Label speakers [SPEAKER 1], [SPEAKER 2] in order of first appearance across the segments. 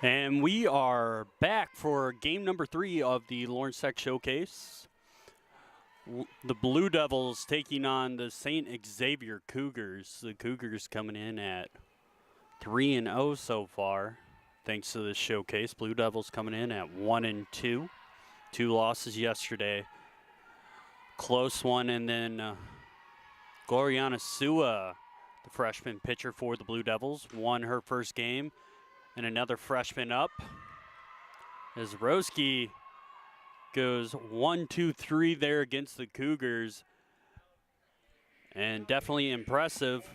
[SPEAKER 1] And we are back for game number 3 of the Lawrence Tech Showcase. The Blue Devils taking on the St. Xavier Cougars. The Cougars coming in at 3-0 so far, thanks to this showcase. Blue Devils coming in at 1-2. 2 losses yesterday. Close one, and then Gloriana Sua, the freshman pitcher for the Blue Devils, won her first game. And another freshman up as Roski goes 1-2-3 there against the Cougars. And definitely impressive.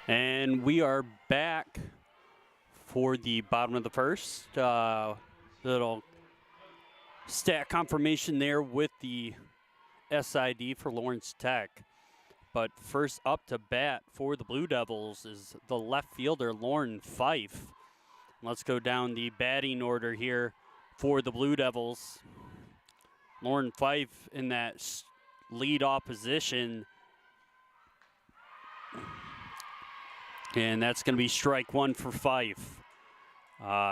[SPEAKER 1] And we are back for the bottom of the first. Little stat confirmation there with the SID for Lawrence Tech. But first up to bat for the Blue Devils is the left fielder, Lauren Fife. Let's go down the batting order here for the Blue Devils. Lauren Fife in that lead-off position. And that's going to be strike 1 for Fife.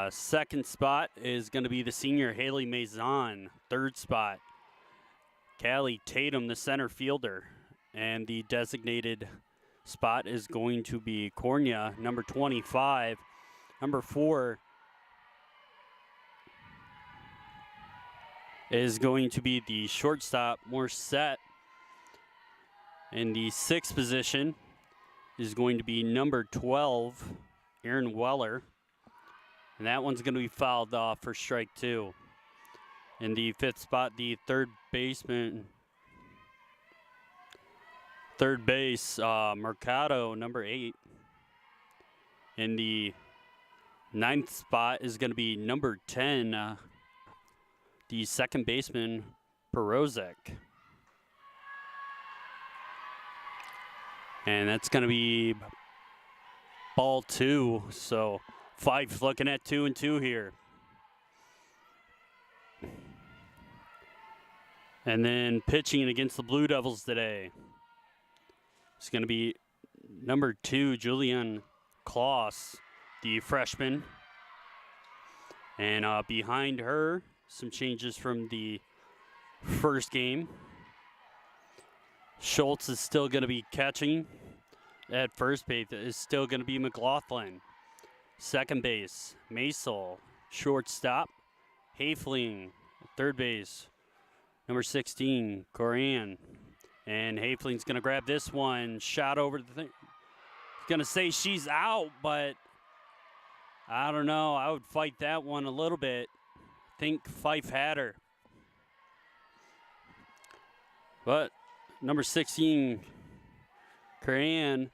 [SPEAKER 1] Second spot is going to be the senior Haley Maison. Third spot, Callie Tatum, the center fielder. And the designated spot is going to be Cornia, number 25. Number 4 is going to be the shortstop, Morset. In the 6th position is going to be number 12, Aaron Weller. And that one's going to be fouled off for strike 2. In the 5th spot, the third base, Mercado, number 8. In the 9th spot is going to be number 10, the second baseman, Perozek. And that's going to be ball 2. So Fife looking at 2-2 here. And then pitching against the Blue Devils today, it's going to be number 2, Julian Kloss, the freshman. And behind her, some changes from the first game. Schultz is still going to be catching. At first base is still going to be McLaughlin. Second base, Maisel. Shortstop, Hafling. Third base, number 16, Coran. And Hafling's going to grab this one. Shot over the thing. Going to say she's out, but I don't know. I would fight that one a little bit. I think Fife had her. But number 16, Coran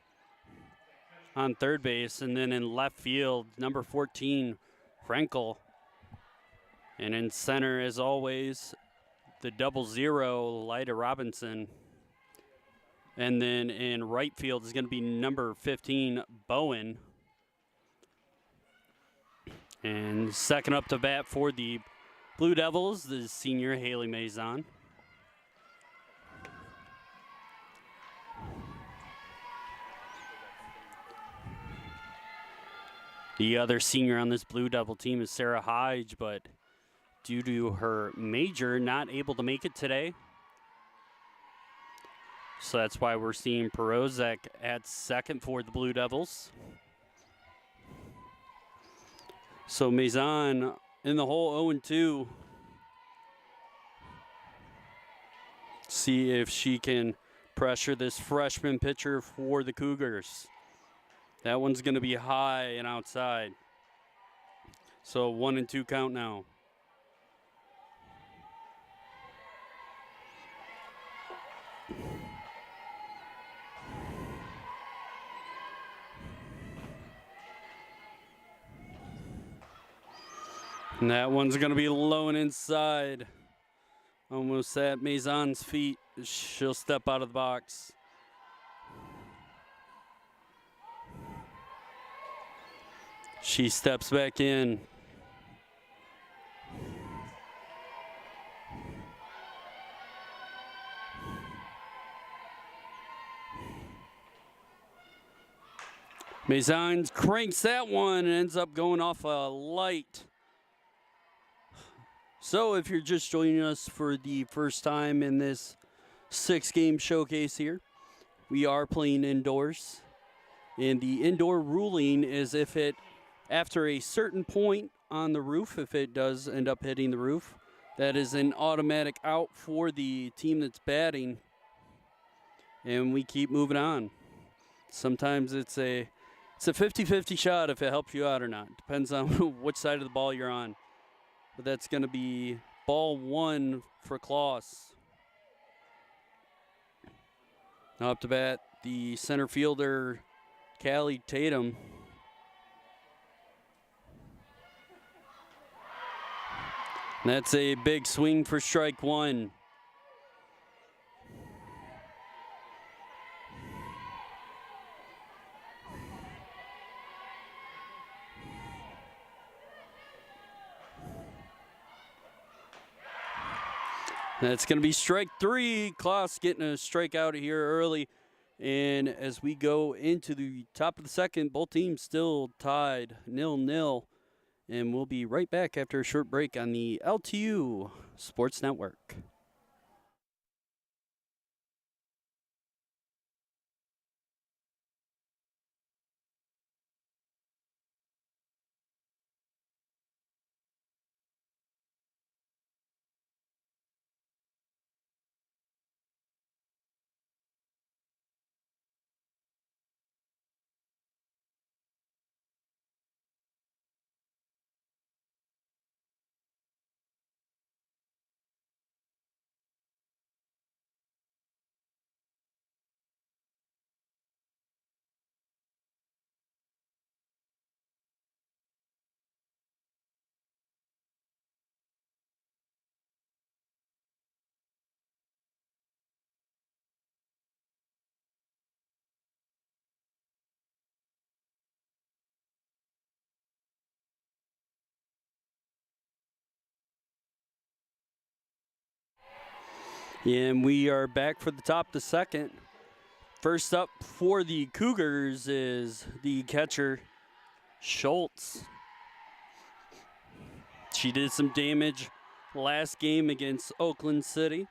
[SPEAKER 1] on third base. And then in left field, number 14, Frankel. And in center, as always, the 00, Lyda Robinson. And then in right field is going to be number 15, Bowen. And second up to bat for the Blue Devils, the senior Haley Maison. The other senior on this Blue Devil team is Sarah Hyde, but due to her major, not able to make it today. So that's why we're seeing Perozek at second for the Blue Devils. So Maison in the hole 0-2. See if she can pressure this freshman pitcher for the Cougars. That one's going to be high and outside. So 1-2 count now. And that one's going to be low and inside. Almost at Maison's feet. She'll step out of the box. She steps back in. Maison cranks that one and ends up going off a light. So if you're just joining us for the first time in this 6-game showcase here, we are playing indoors. And the indoor ruling is if it, after a certain point on the roof, if it does end up hitting the roof, that is an automatic out for the team that's batting. And we keep moving on. Sometimes it's a 50-50 shot if it helps you out or not. Depends on which side of the ball you're on. But that's going to be ball 1 for Kloss. Now up to bat, the center fielder, Callie Tatum. And that's a big swing for strike 1. That's going to be strike 3. Kloss getting a strikeout here early. And as we go into the top of the second, both teams still tied 0-0. And we'll be right back after a short break on the LTU Sports Network. And we are back for the top of the second. First up for the Cougars is the catcher, Schultz. She did some damage last game against Oakland City.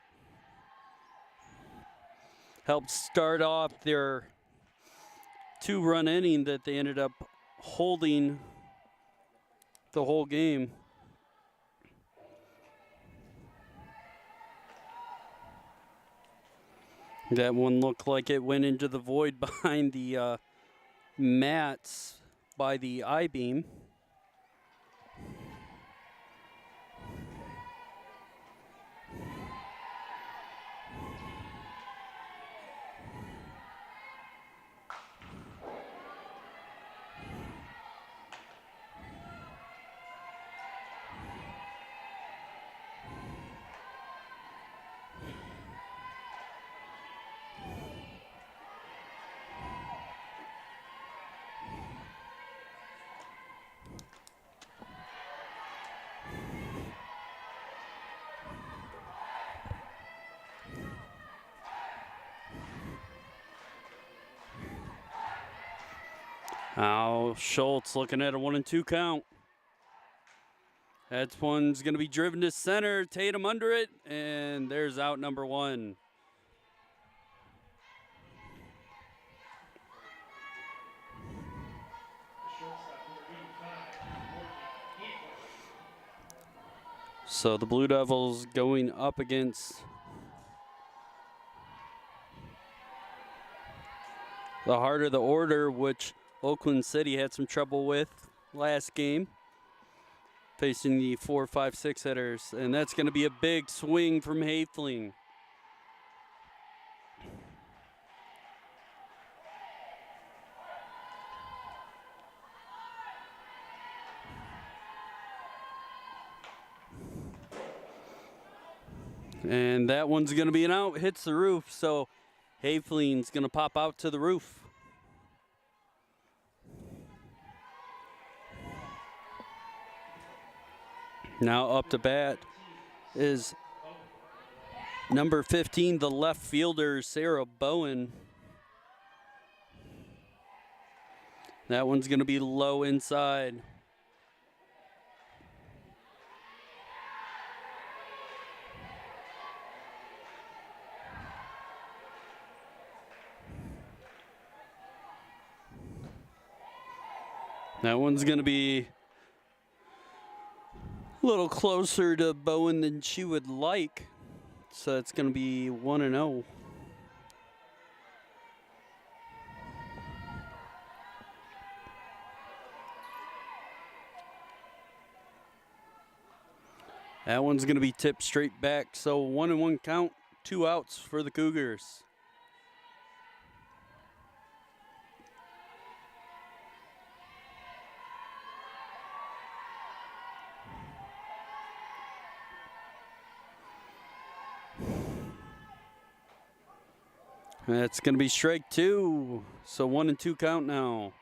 [SPEAKER 1] Helped start off their 2-run inning that they ended up holding the whole game. That one looked like it went into the void behind the mats by the I-beam. Now Schultz looking at a 1-2 count. That one's going to be driven to center. Tatum under it, and there's out number 1. So the Blue Devils going up against the heart of the order, which Oakland City had some trouble with last game, facing the 4, 5, 6 hitters. And that's going to be a big swing from Haefling. And that one's going to be an out, hits the roof, so Haefling's going to pop out to the roof. Now up to bat is number 15, the left fielder, Sarah Bowen. That one's going to be low inside. That one's going to be a little closer to Bowen than she would like. So it's going to be 1-0. That one's going to be tipped straight back. So 1-1 count, 2 outs for the Cougars. That's going to be strike 2. So 1-2 count now.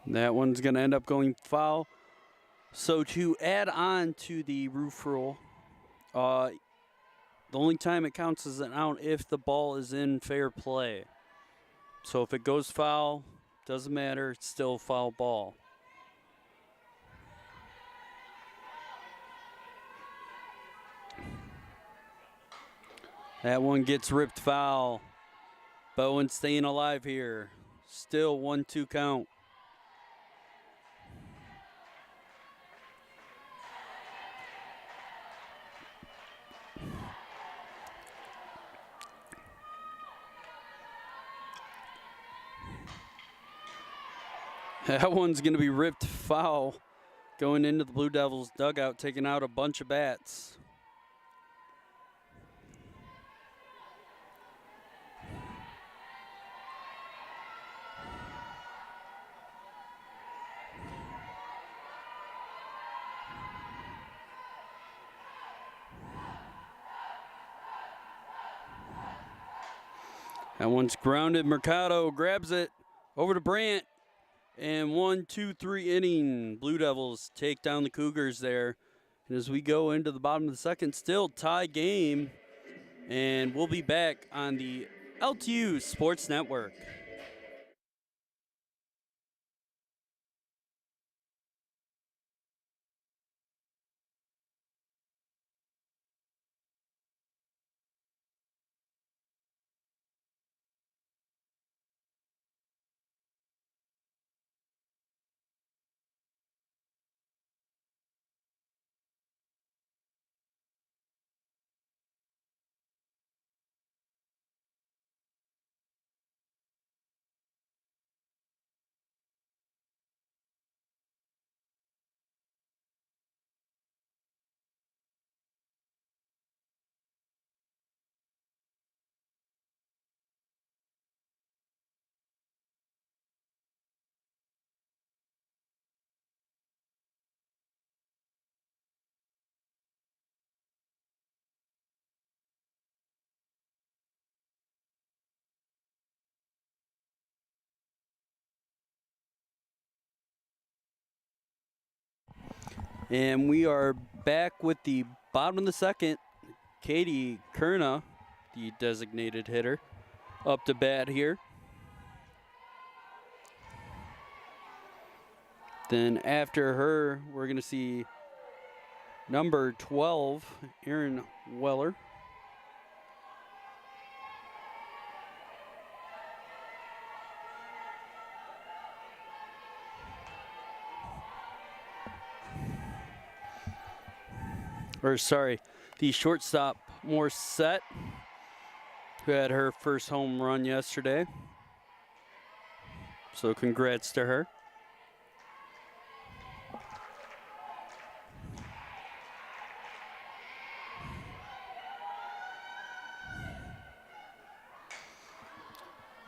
[SPEAKER 1] That one's going to end up going foul. So to add on to the roof rule, the only time it counts as an out if the ball is in fair play. So if it goes foul, doesn't matter, it's still foul ball. That one gets ripped foul. Bowen staying alive here. Still 1-2 count. That one's going to be ripped foul, going into the Blue Devils dugout, taking out a bunch of bats. That one's grounded. Mercado grabs it over to Brandt. And 1, 2, 3 inning. Blue Devils take down the Cougars there. And as we go into the bottom of the second, still tie game. And we'll be back on the LTU Sports Network. And we are back with the bottom of the second. Katie Kerna, the designated hitter, up to bat here. Then after her, we're going to see number 12, Erin Weller. Or sorry, the shortstop, Morissette, who had her first home run yesterday. So congrats to her.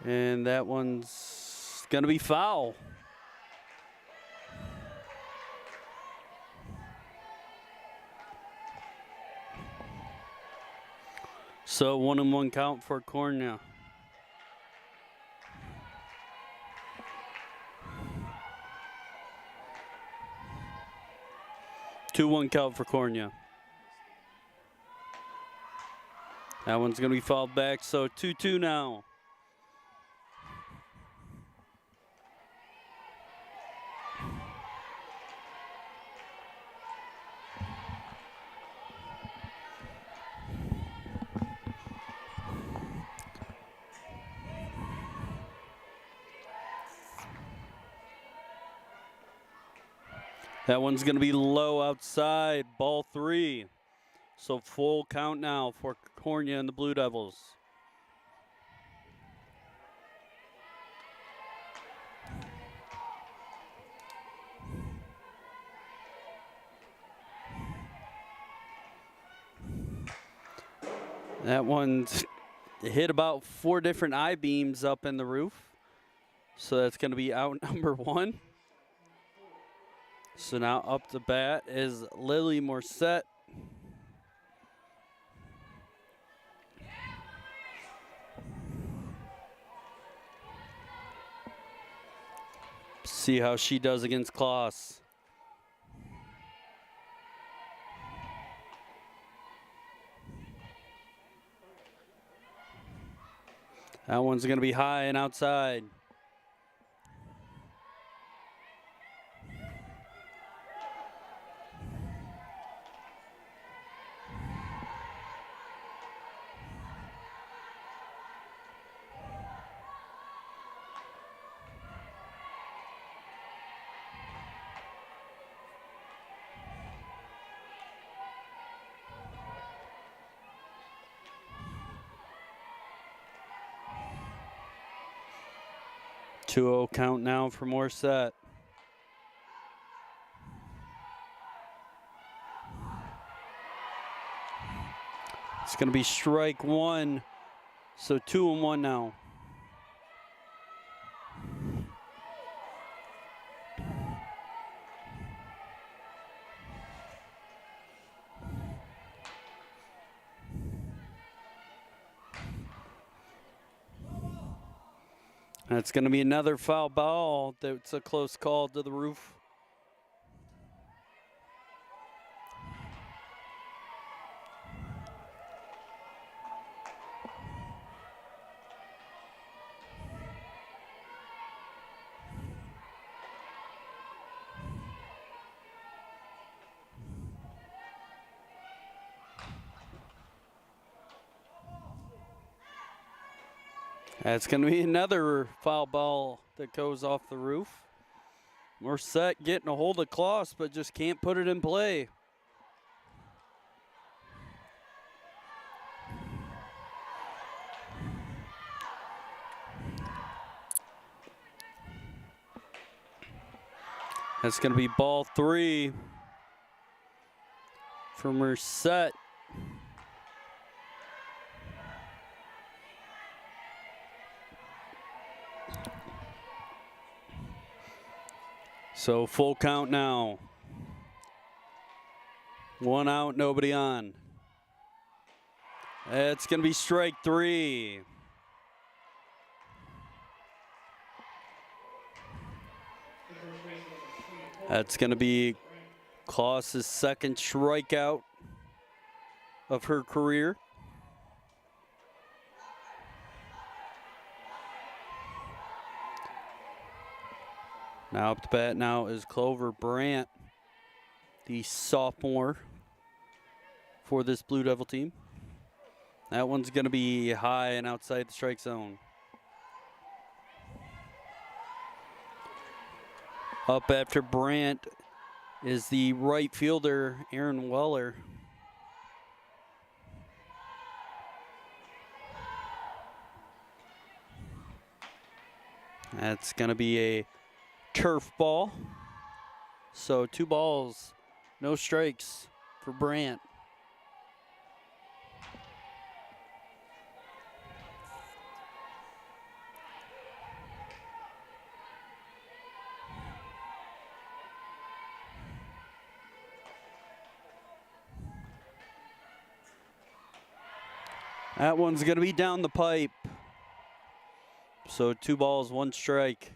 [SPEAKER 1] And that one's gonna be foul. So 1-1 count for Cornell. Two 1 count for Cornell. That one's gonna be fouled back, so 2-2 now. That one's going to be low outside, ball 3. So full count now for Cornell and the Blue Devils. That one's hit about 4 different I-beams up in the roof. So that's going to be out number 1. So now up to bat is Lily Morissette. See how she does against Kloss. That one's going to be high and outside. Two-0 count now for Morissette. It's going to be strike 1, so 2-1 now. That's going to be another foul ball. That's a close call to the roof. That's going to be another foul ball that goes off the roof. Morissette getting a hold of Kloss, but just can't put it in play. That's going to be ball 3 for Morissette. So full count now. 1 out, nobody on. That's going to be strike 3. That's going to be Klaus's second strikeout of her career. Now up to bat now is Clover Brandt, the sophomore for this Blue Devil team. That one's going to be high and outside the strike zone. Up after Brandt is the right fielder, Aaron Weller. That's going to be a turf ball. So 2 balls, no strikes for Brandt. That one's going to be down the pipe. So 2 balls, 1 strike.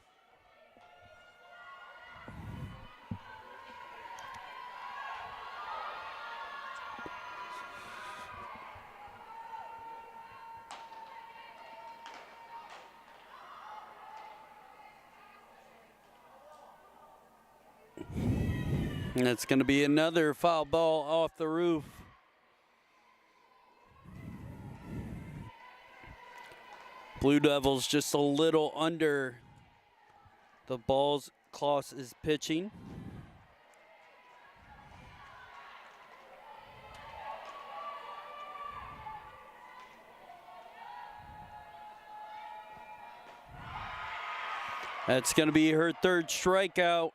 [SPEAKER 1] And it's going to be another foul ball off the roof. Blue Devils just a little under the balls Klaus is pitching. That's going to be her 3rd strikeout.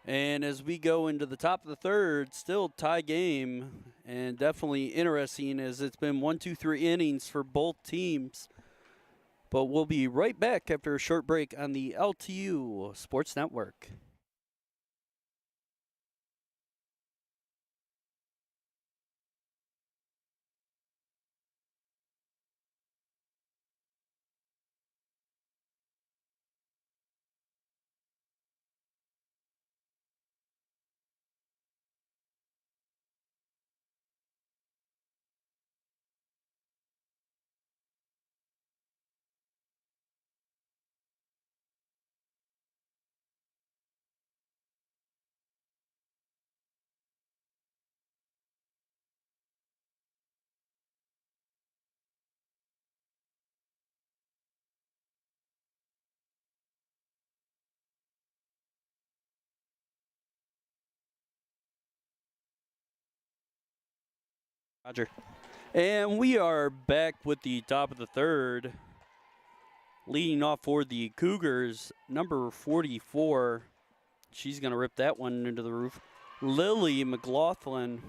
[SPEAKER 1] And as we go into the top of the 3rd, still tie game, and definitely interesting as it's been 1, 2, 3 innings for both teams. But we'll be right back after a short break on the LTU Sports Network. Roger. And we are back with the top of the 3rd. Leading off for the Cougars, number 44. She's going to rip that one into the roof. Lily McLaughlin.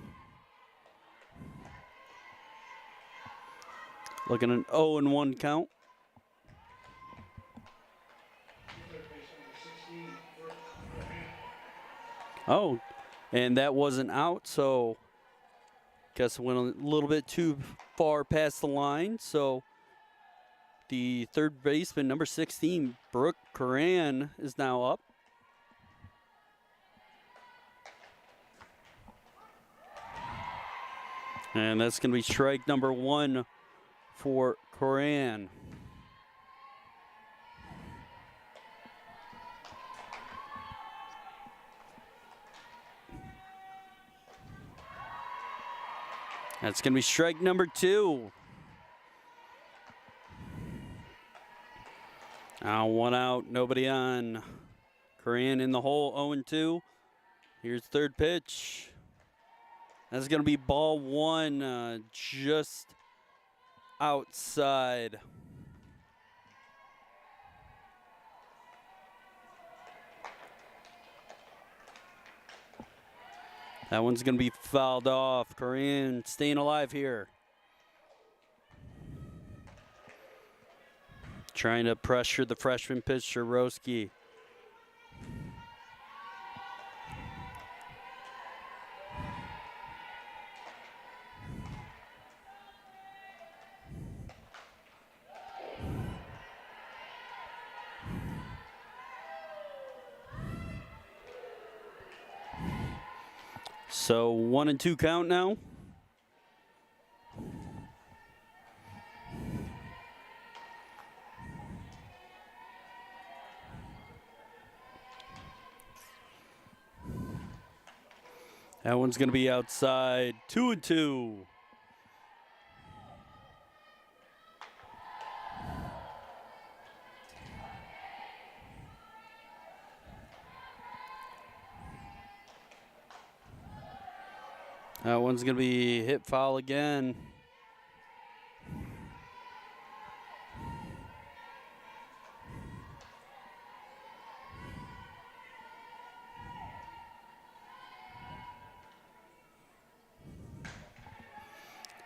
[SPEAKER 1] Looking at an 0-1 count. Oh, and that wasn't out, so guess it went a little bit too far past the line. So the 3rd baseman, number 16, Brooke Coran, is now up. And that's going to be strike number 1 for Coran. That's going to be strike number 2. Now 1 out, nobody on. Coran in the hole, 0-2. Here's 3rd pitch. That's going to be ball 1, just outside. That one's going to be fouled off. Coran staying alive here. Trying to pressure the freshman pitcher, Roski. So 1-2 count now. That one's going to be outside. 2-2. That one's going to be hit foul again.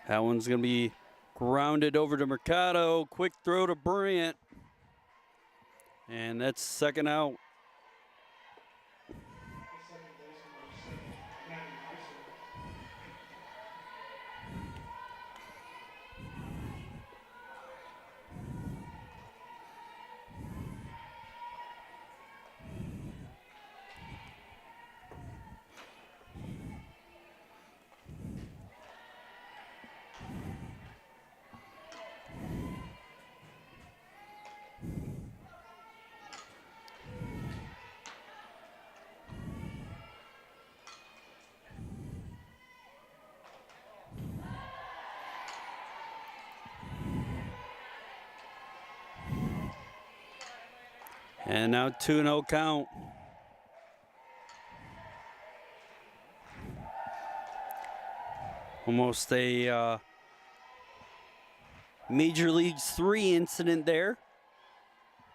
[SPEAKER 1] That one's going to be grounded over to Mercado. Quick throw to Bryant. And that's second out. And now 2-0 count. Almost a Major Leagues 3 incident there.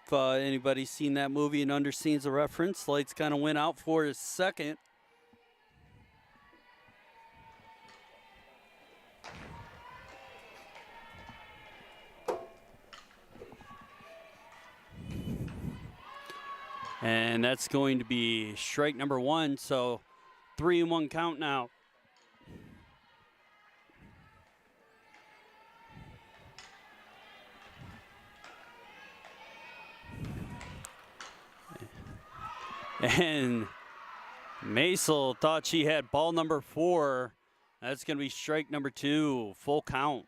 [SPEAKER 1] If anybody's seen that movie and understands the reference, lights kind of went out for a second. And that's going to be strike number 1, so 3-1 count now. And Maisel thought she had ball number 4. That's going to be strike number 2, full count.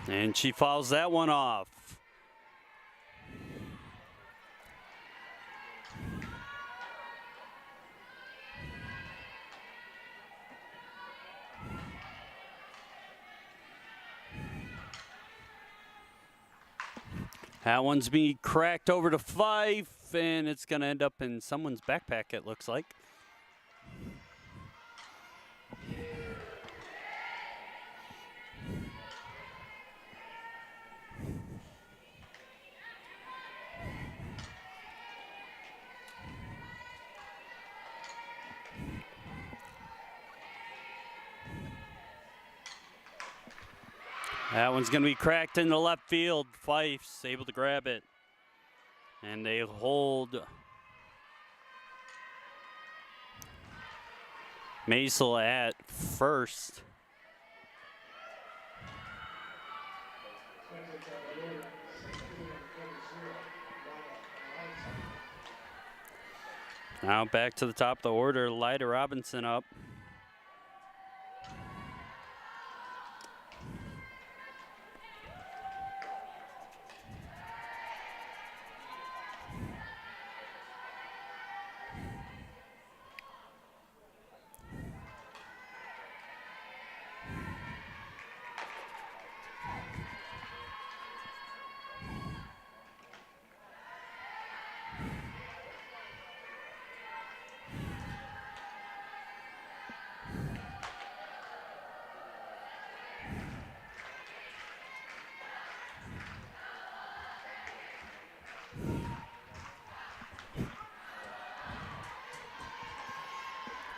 [SPEAKER 1] And she fouls that one off. That one's being cracked over to Fife, and it's going to end up in someone's backpack, it looks like. That one's going to be cracked in the left field. Fife's able to grab it. And they hold Maisel at first. Now back to the top of the order, Lyda Robinson up.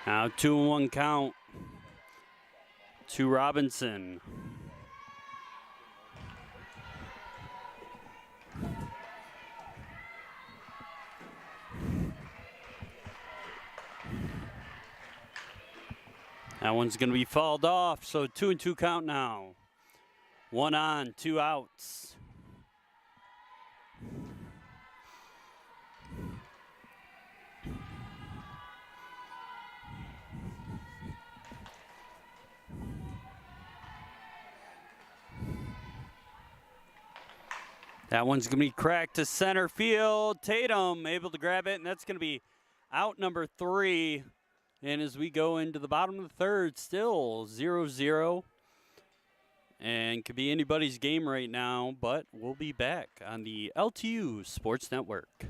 [SPEAKER 1] Now 2-1 count to Robinson. That one's going to be fouled off, so 2-2 count now. 1 on, 2 outs. That one's going to be cracked to center field. Tatum able to grab it, and that's going to be out number 3. And as we go into the bottom of the third, still 0-0. And could be anybody's game right now, but we'll be back on the LTU Sports Network.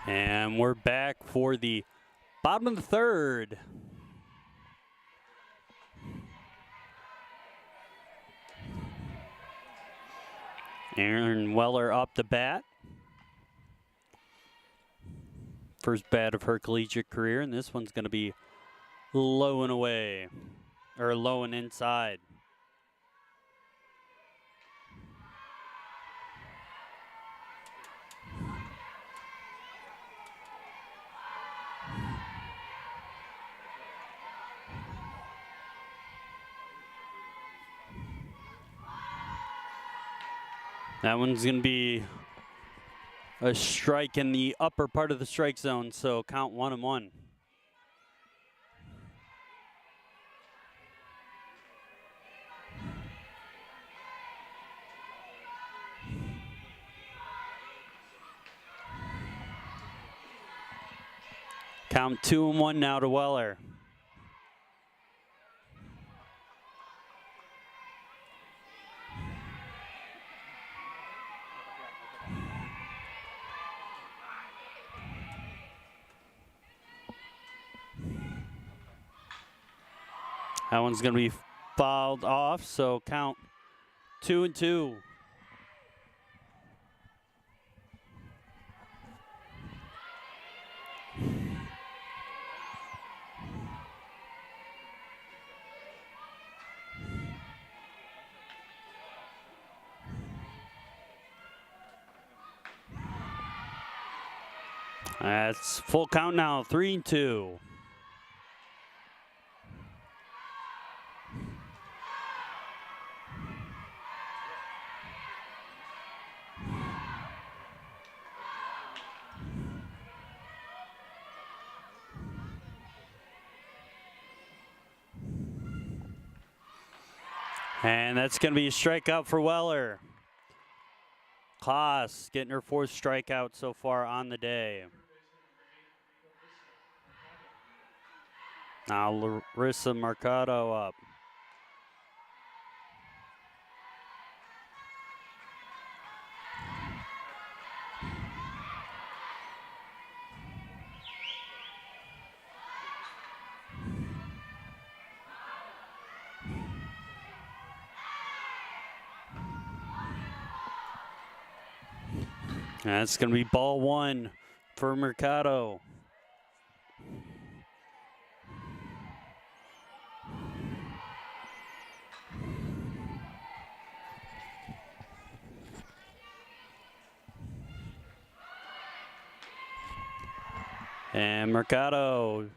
[SPEAKER 1] And we're back for the bottom of the third. Aaron Weller up the bat. First bat of her collegiate career, and this one's going to be low and away, or low and inside. That one's going to be a strike in the upper part of the strike zone, so count 1-1. Count 2-1 now to Weller. That one's going to be fouled off, so count 2-2. That's full count now, 3-2. And that's going to be a strikeout for Weller. Klaas getting her 4th strikeout so far on the day. Now Larissa Mercado up. That's going to be ball 1 for Mercado. And Mercado,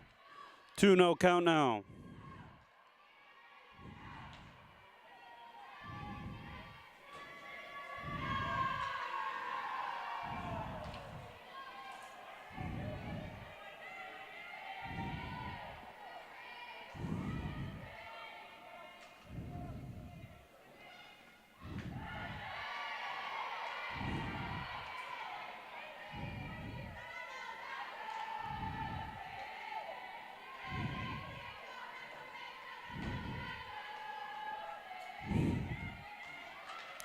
[SPEAKER 1] 2-0 count now.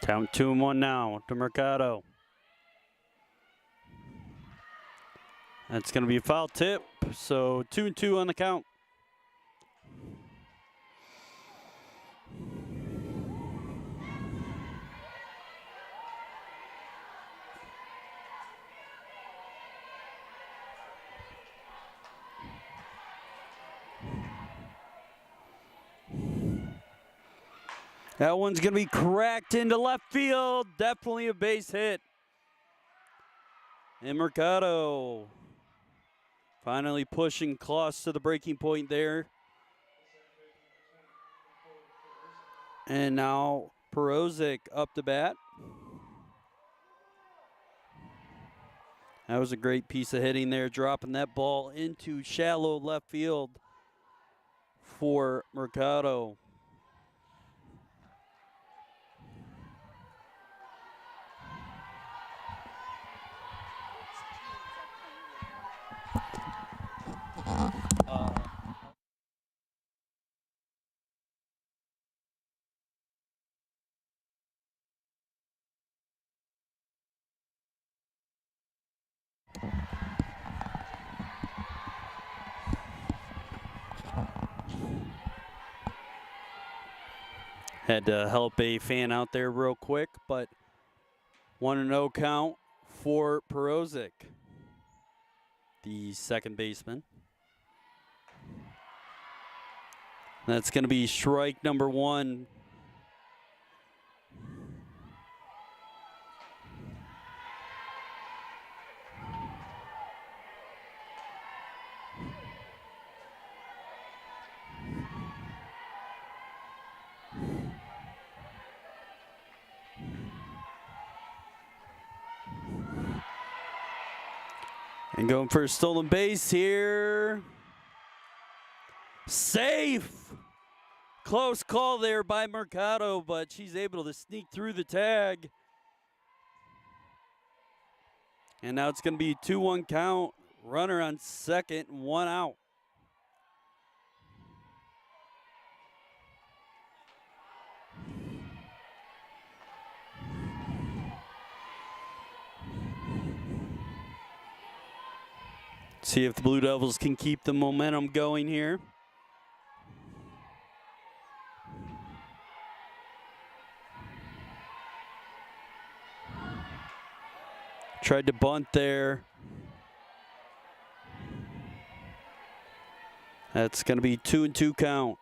[SPEAKER 1] Down 2-1 now to Mercado. That's going to be a foul tip, so 2-2 on the count. That one's going to be cracked into left field. Definitely a base hit. And Mercado finally pushing Kloss to the breaking point there. And now Perozic up to bat. That was a great piece of hitting there, dropping that ball into shallow left field for Mercado. Had to help a fan out there real quick, but 1-0 count for Perozic, the second baseman. That's going to be strike number 1. And going for a stolen base here. Safe! Close call there by Mercado, but she's able to sneak through the tag. And now it's going to be 2-1 count. Runner on second, 1 out. See if the Blue Devils can keep the momentum going here. Tried to bunt there. That's going to be 2-2 count.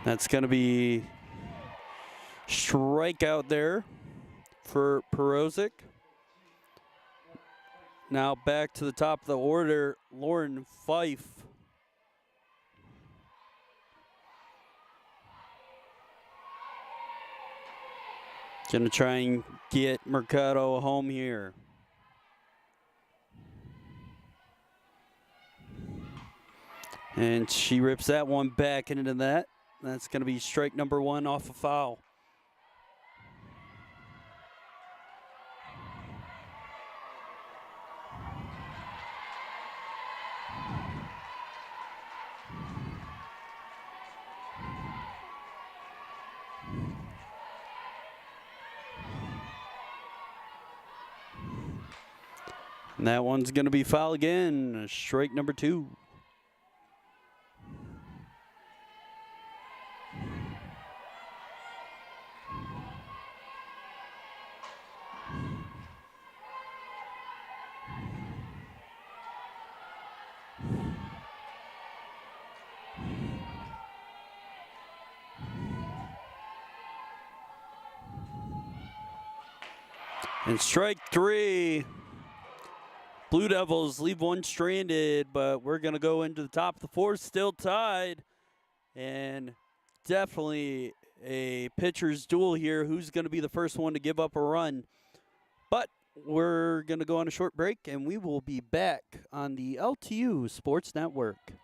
[SPEAKER 1] That's going to be strikeout there for Perozic. Now back to the top of the order, Lauren Fife. Gonna try and get Mercado home here. And she rips that one back into that. That's going to be strike number 1 off a foul. And that one's going to be foul again, strike number 2. And strike 3. Blue Devils leave one stranded, but we're going to go into the top of the 4th, still tied. And definitely a pitcher's duel here. Who's going to be the first one to give up a run? But we're going to go on a short break, and we will be back on the LTU Sports Network.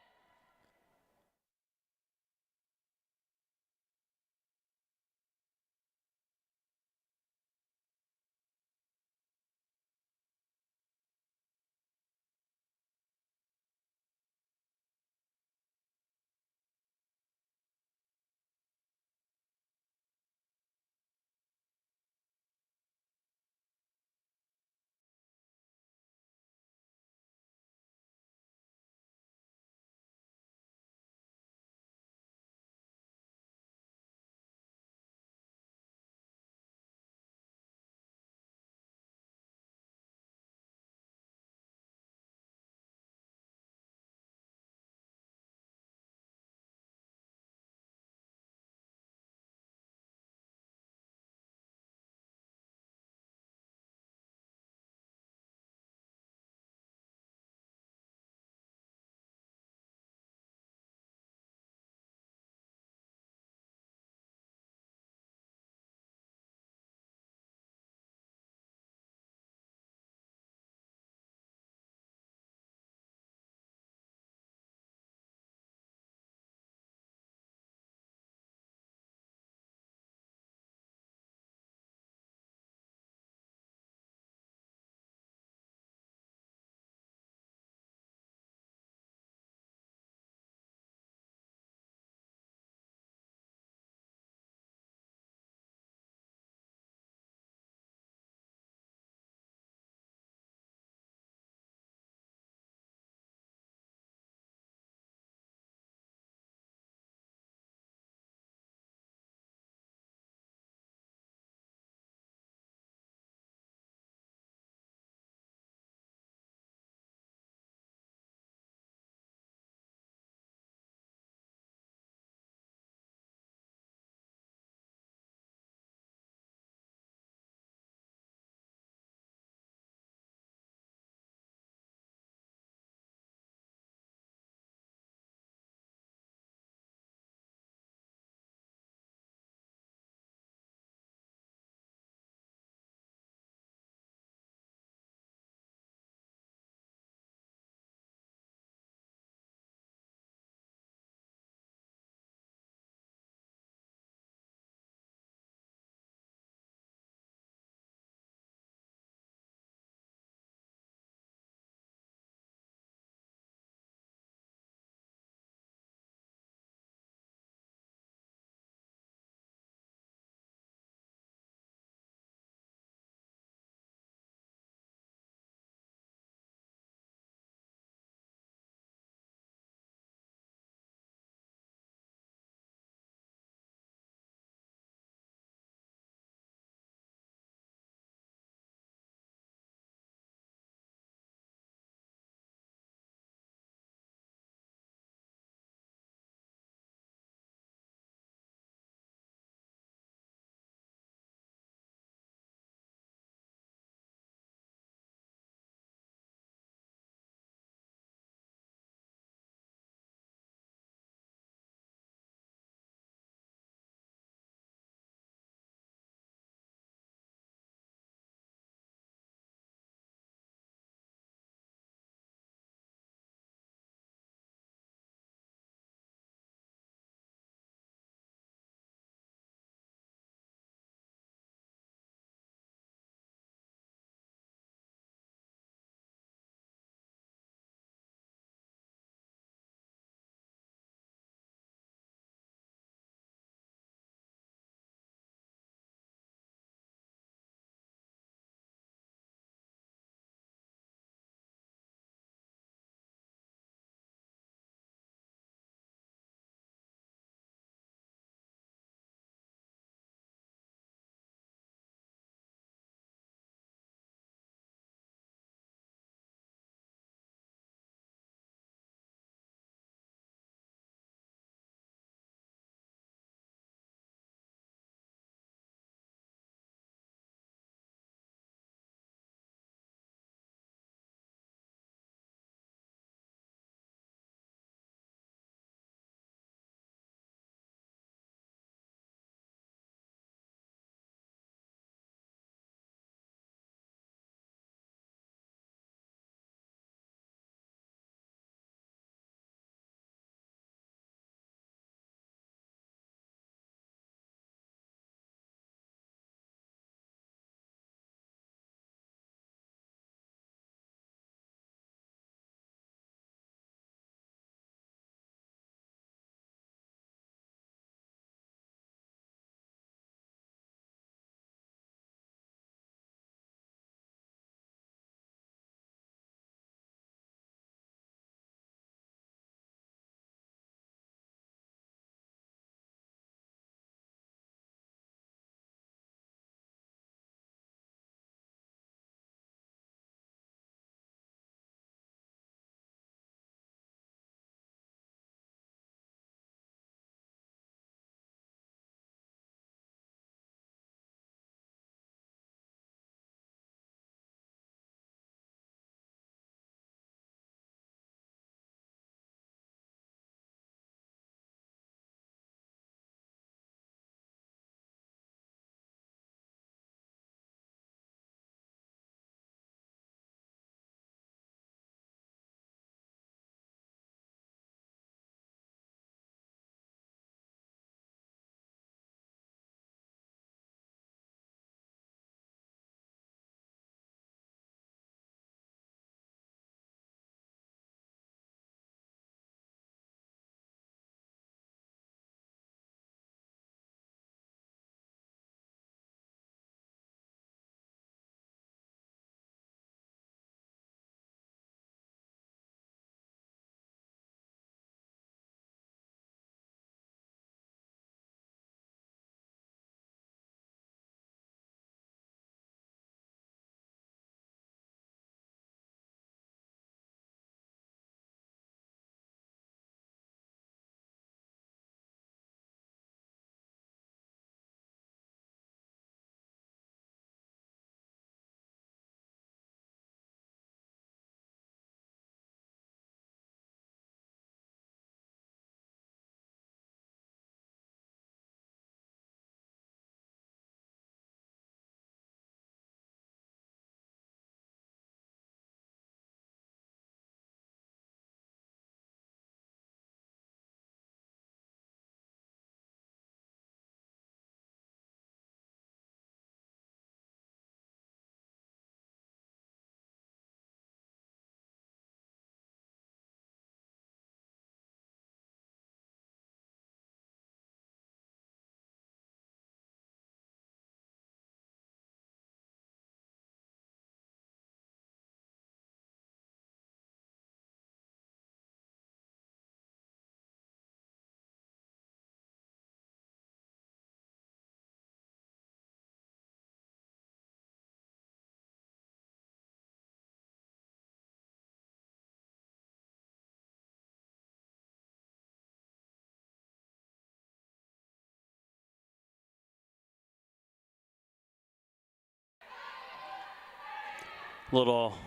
[SPEAKER 1] Little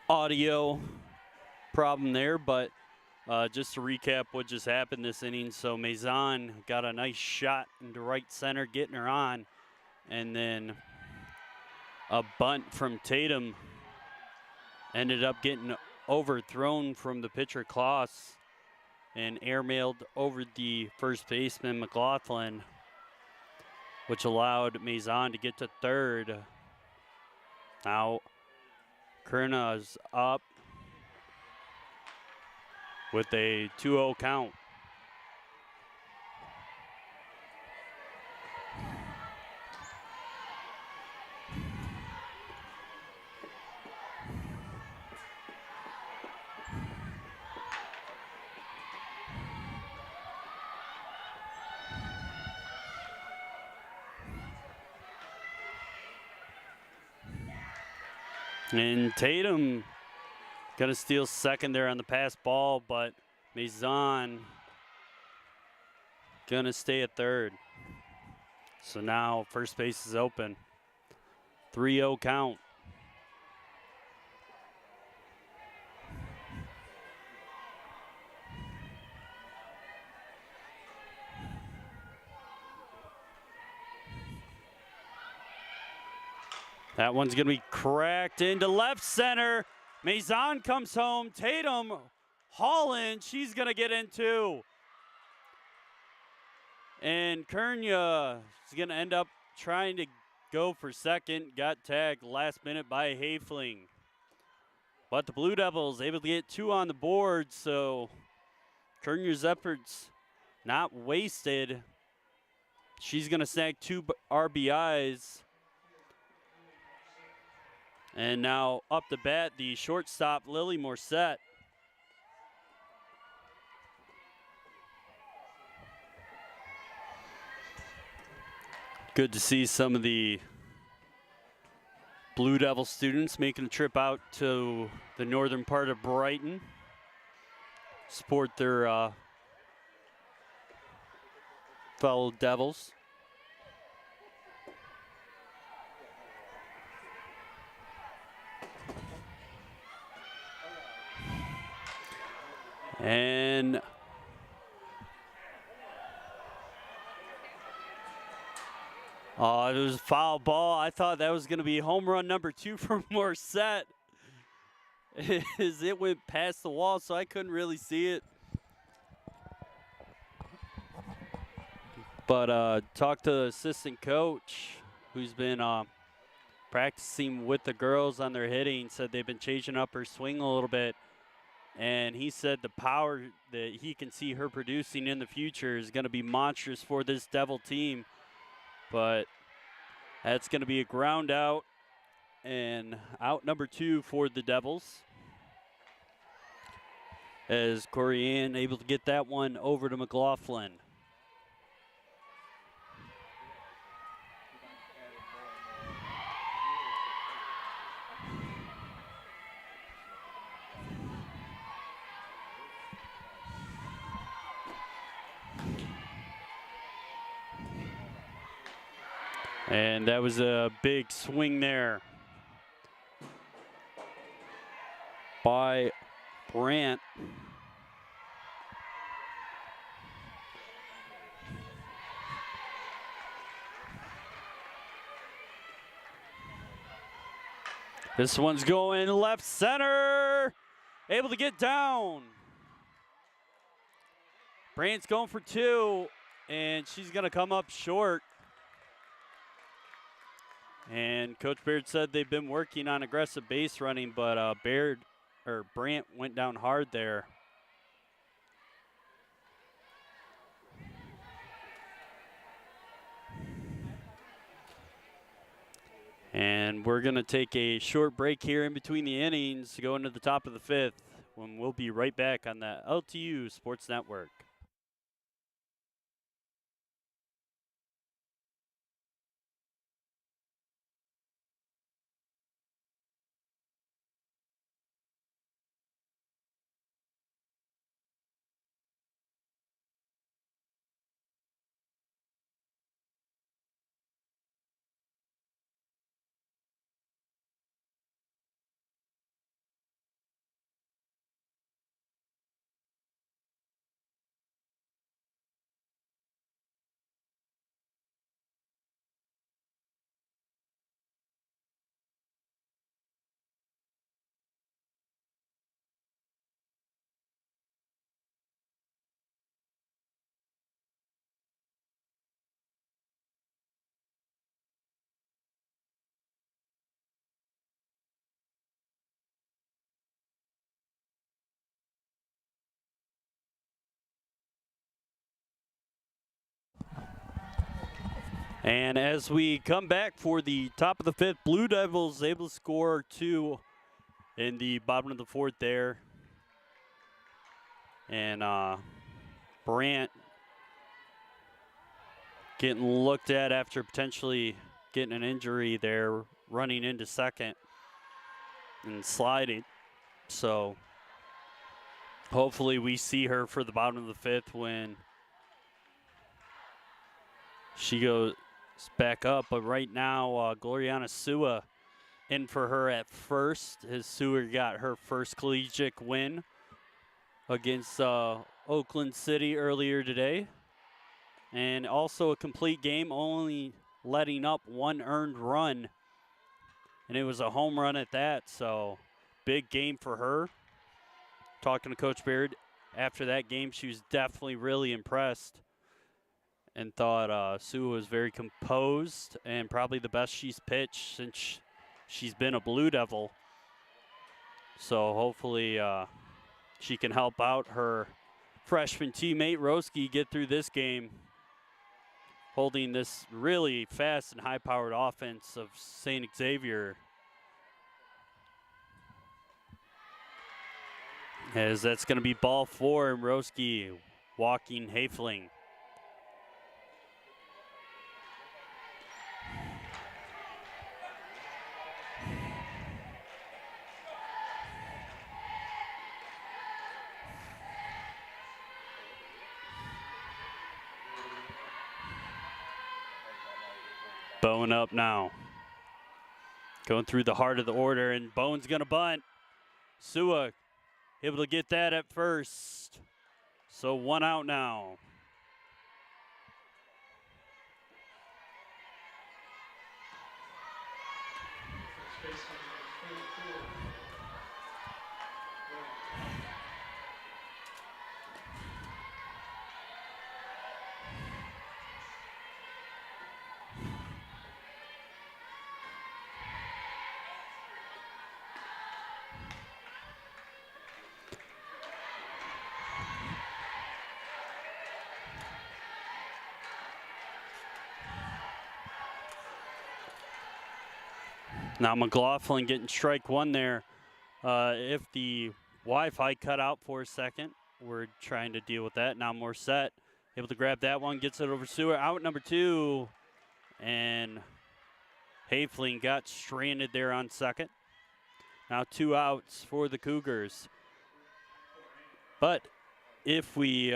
[SPEAKER 1] audio problem there, but just to recap what just happened this inning. So Maison got a nice shot into right center, getting her on, and then a bunt from Tatum ended up getting overthrown from the pitcher Kloss and airmailed over the first baseman McLaughlin, which allowed Maison to get to third. Now Kerna's up with a 2-0 count. And Tatum gonna steal second there on the pass ball, but Maison gonna stay at third. So now first base is open. 3-0 count. That one's gonna be cracked into left center. Maison comes home. Tatum, Holland, she's gonna get in too. And Kernia is gonna end up trying to go for second. Got tagged last minute by Hayfling. But the Blue Devils able to get 2 on the board, so Kernia's efforts not wasted. She's gonna snag 2 RBIs. And now up the bat, the shortstop, Lily Morissette. Good to see some of the Blue Devil students making a trip out to the northern part of Brighton. Support their fellow Devils. And it was a foul ball. I thought that was going to be home run number 2 for Morissette. It went past the wall, so I couldn't really see it. But talked to the assistant coach who's been practicing with the girls on their hitting, said they've been changing up her swing a little bit. And he said the power that he can see her producing in the future is going to be monstrous for this Devil team. But that's going to be a ground out, and out number 2 for the Devils. As Corianne able to get that one over to McLaughlin. And that was a big swing there by Brandt. This one's going left center. Able to get down. Brandt's going for 2, and she's going to come up short. And Coach Baird said they've been working on aggressive base running, but Brandt went down hard there. And we're going to take a short break here in between the innings to go into the top of the 5th, when we'll be right back on the LTU Sports Network. And as we come back for the top of the 5th, Blue Devils able to score 2 in the bottom of the 4th there. And Brandt getting looked at after potentially getting an injury there, running into second and sliding. So hopefully we see her for the bottom of the 5th when she goes back up. But right now, Gloriana Sua in for her at first, as Sua got her first collegiate win against Oakland City earlier today. And also a complete game, only letting up 1 earned run. And it was a home run at that, so big game for her. Talking to Coach Baird after that game, she was definitely really impressed and thought Sue was very composed and probably the best she's pitched since she's been a Blue Devil. So hopefully she can help out her freshman teammate, Roski, get through this game, holding this really fast and high-powered offense of St. Xavier. As that's going to be ball 4, and Roski walking Hafling. Bone up now. Going through the heart of the order, and Bone's going to bunt. Sua able to get that at first. So 1 out now. Now McLaughlin getting strike 1 there. If the Wi-Fi cut out for a second, we're trying to deal with that. Now Morset able to grab that one, gets it over Seward. Out number 2, and Hafling got stranded there on second. Now 2 outs for the Cougars. But if we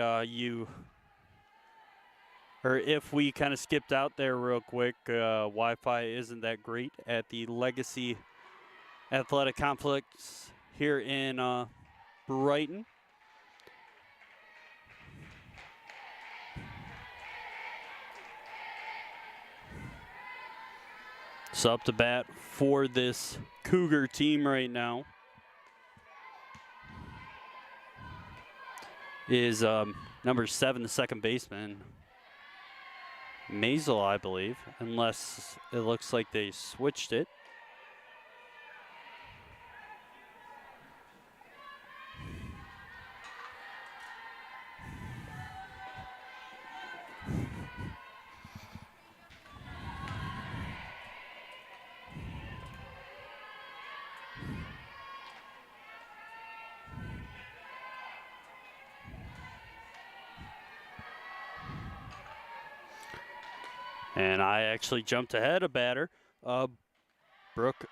[SPEAKER 1] if we kind of skipped out there real quick, Wi-Fi isn't that great at the Legacy Athletic Complex here in Brighton. So up to bat for this Cougar team right now is number 7, the second baseman, Maisel, I believe, unless it looks like they switched it. And I actually jumped ahead a batter. Brooke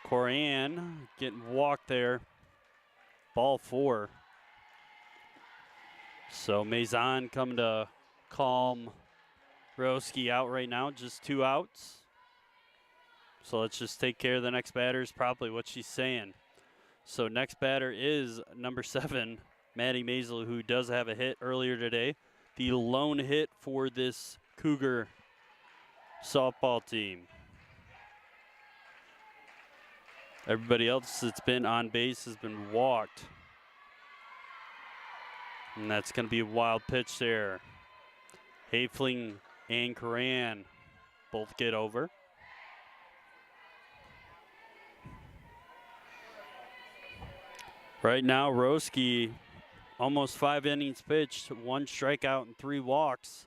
[SPEAKER 1] Coran getting walked there. Ball 4. So Maison coming to calm Roski out right now. Just 2 outs. So let's just take care of the next batter is probably what she's saying. So next batter is number 7, Maddie Maisel, who does have a hit earlier today. The lone hit for this Cougar softball team. Everybody else that's been on base has been walked. And that's going to be a wild pitch there. Hafling and Coran both get over. Right now, Roski, almost 5 innings pitched, 1 strikeout and 3 walks.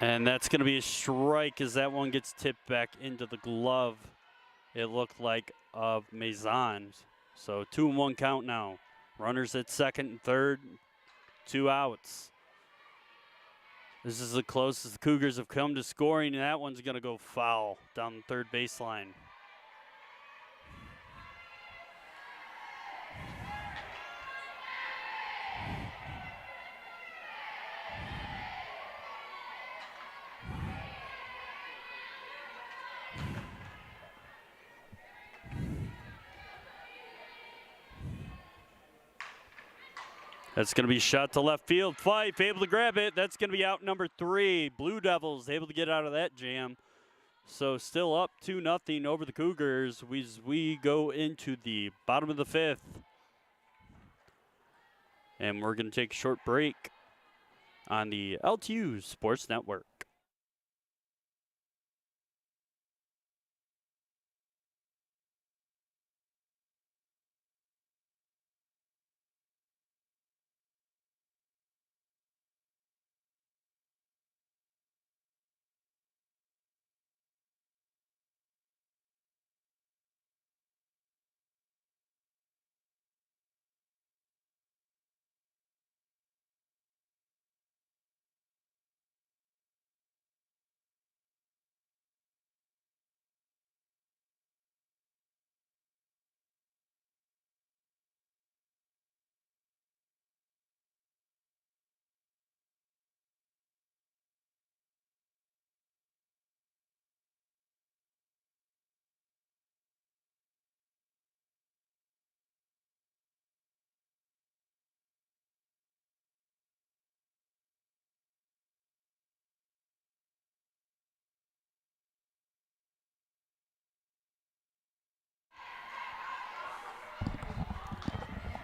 [SPEAKER 1] And that's going to be a strike as that one gets tipped back into the glove. It looked like of Maison. So 2-1 count now. Runners at second and third, 2 outs. This is the closest the Cougars have come to scoring, and that one's going to go foul down the third baseline. That's going to be shot to left field. Fife able to grab it. That's going to be out number 3. Blue Devils able to get out of that jam. So still up 2-0 over the Cougars. We go into the bottom of the 5th. And we're going to take a short break on the LTU Sports Network.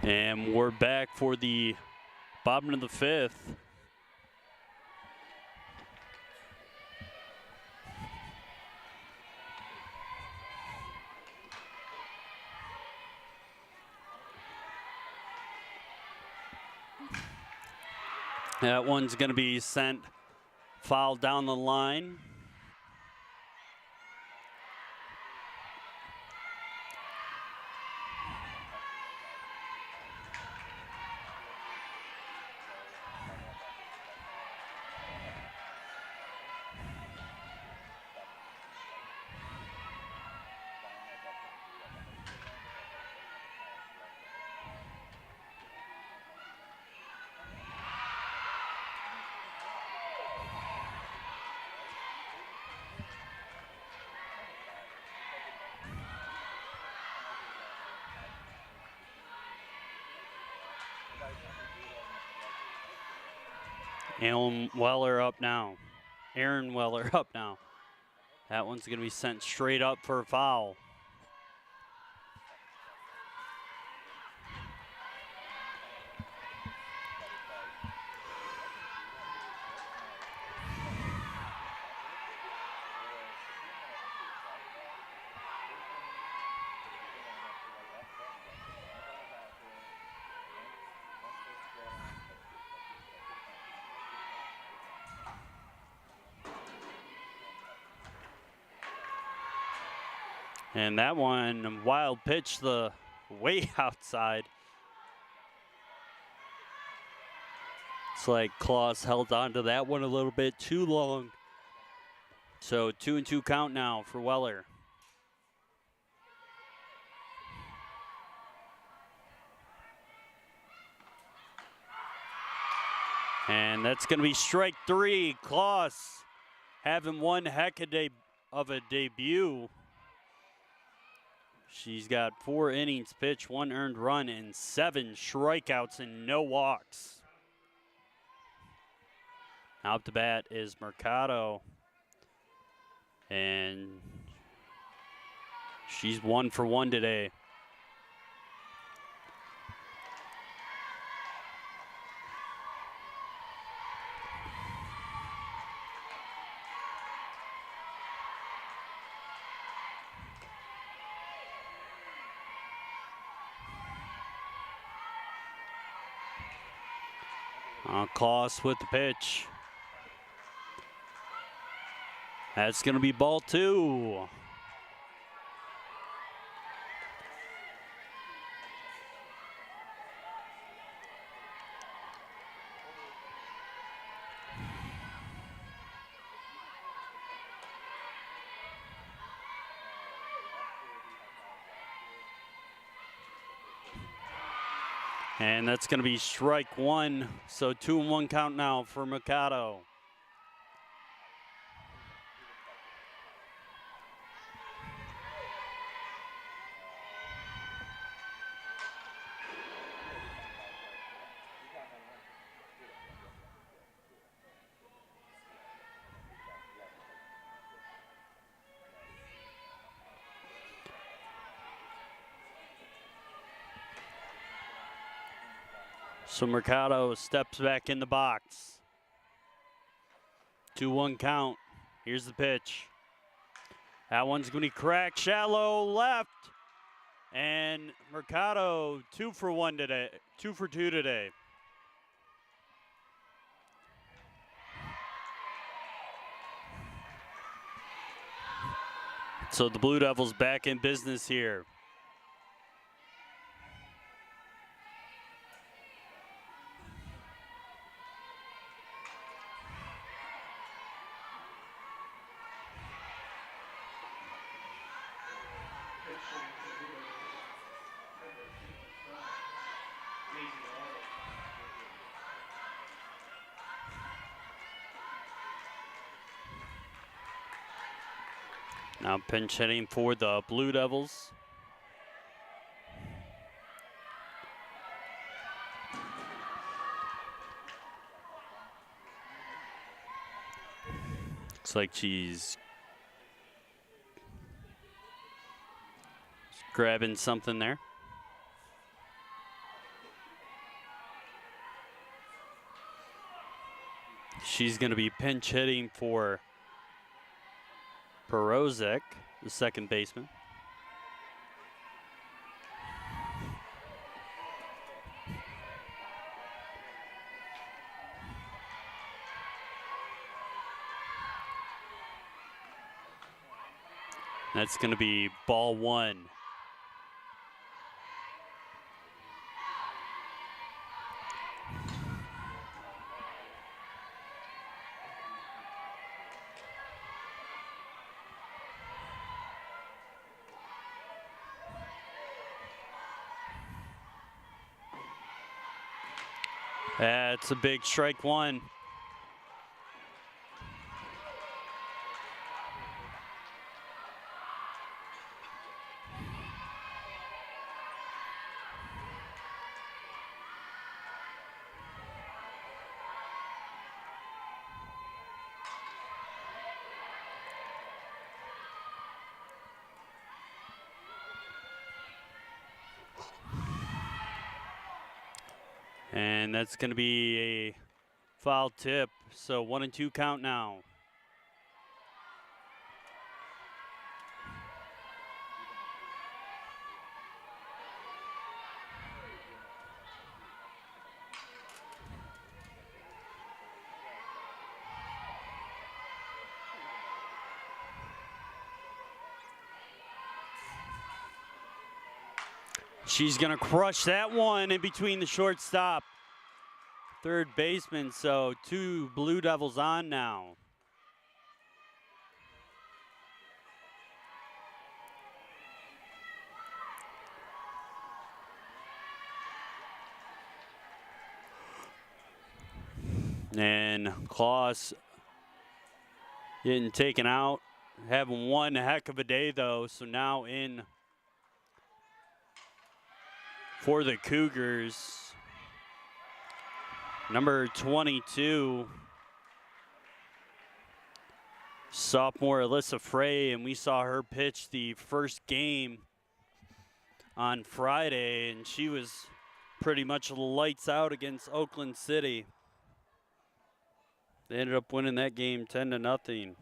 [SPEAKER 1] And we're back for the bottom of the 5th. That one's going to be sent foul down the line. Aaron Weller up now. Aaron Weller up now. That one's going to be sent straight up for a foul. And that one, wild pitch the way outside. It's like Claus held on to that one a little bit too long. So 2-2 count now for Weller. And that's going to be strike 3. Claus having one heck of a debut. She's got 4 innings pitched, 1 earned run, and 7 strikeouts and no walks. Out to bat is Mercado. And she's 1 for 1 today. Claus with the pitch. That's going to be ball 2. And that's going to be strike 1. So 2-1 count now for Mercado. So Mercado steps back in the box. 2-1 count. Here's the pitch. That one's going to be cracked shallow left. And Mercado 2 for 1 today. 2 for 2 today. So the Blue Devils back in business here. Now pinch hitting for the Blue Devils. Looks like she's grabbing something there. She's going to be pinch hitting for Perozek, the second baseman. That's going to be ball 1. That's a big strike 1. And that's going to be a foul tip. So 1-2 count now. She's going to crush that one in between the shortstop, third baseman. So 2 Blue Devils on now. And Klaus getting taken out, having one heck of a day though. So now in for the Cougars, number 22, sophomore Alyssa Frey, and we saw her pitch the first game on Friday, and she was pretty much lights out against Oakland City. They ended up winning that game 10-0.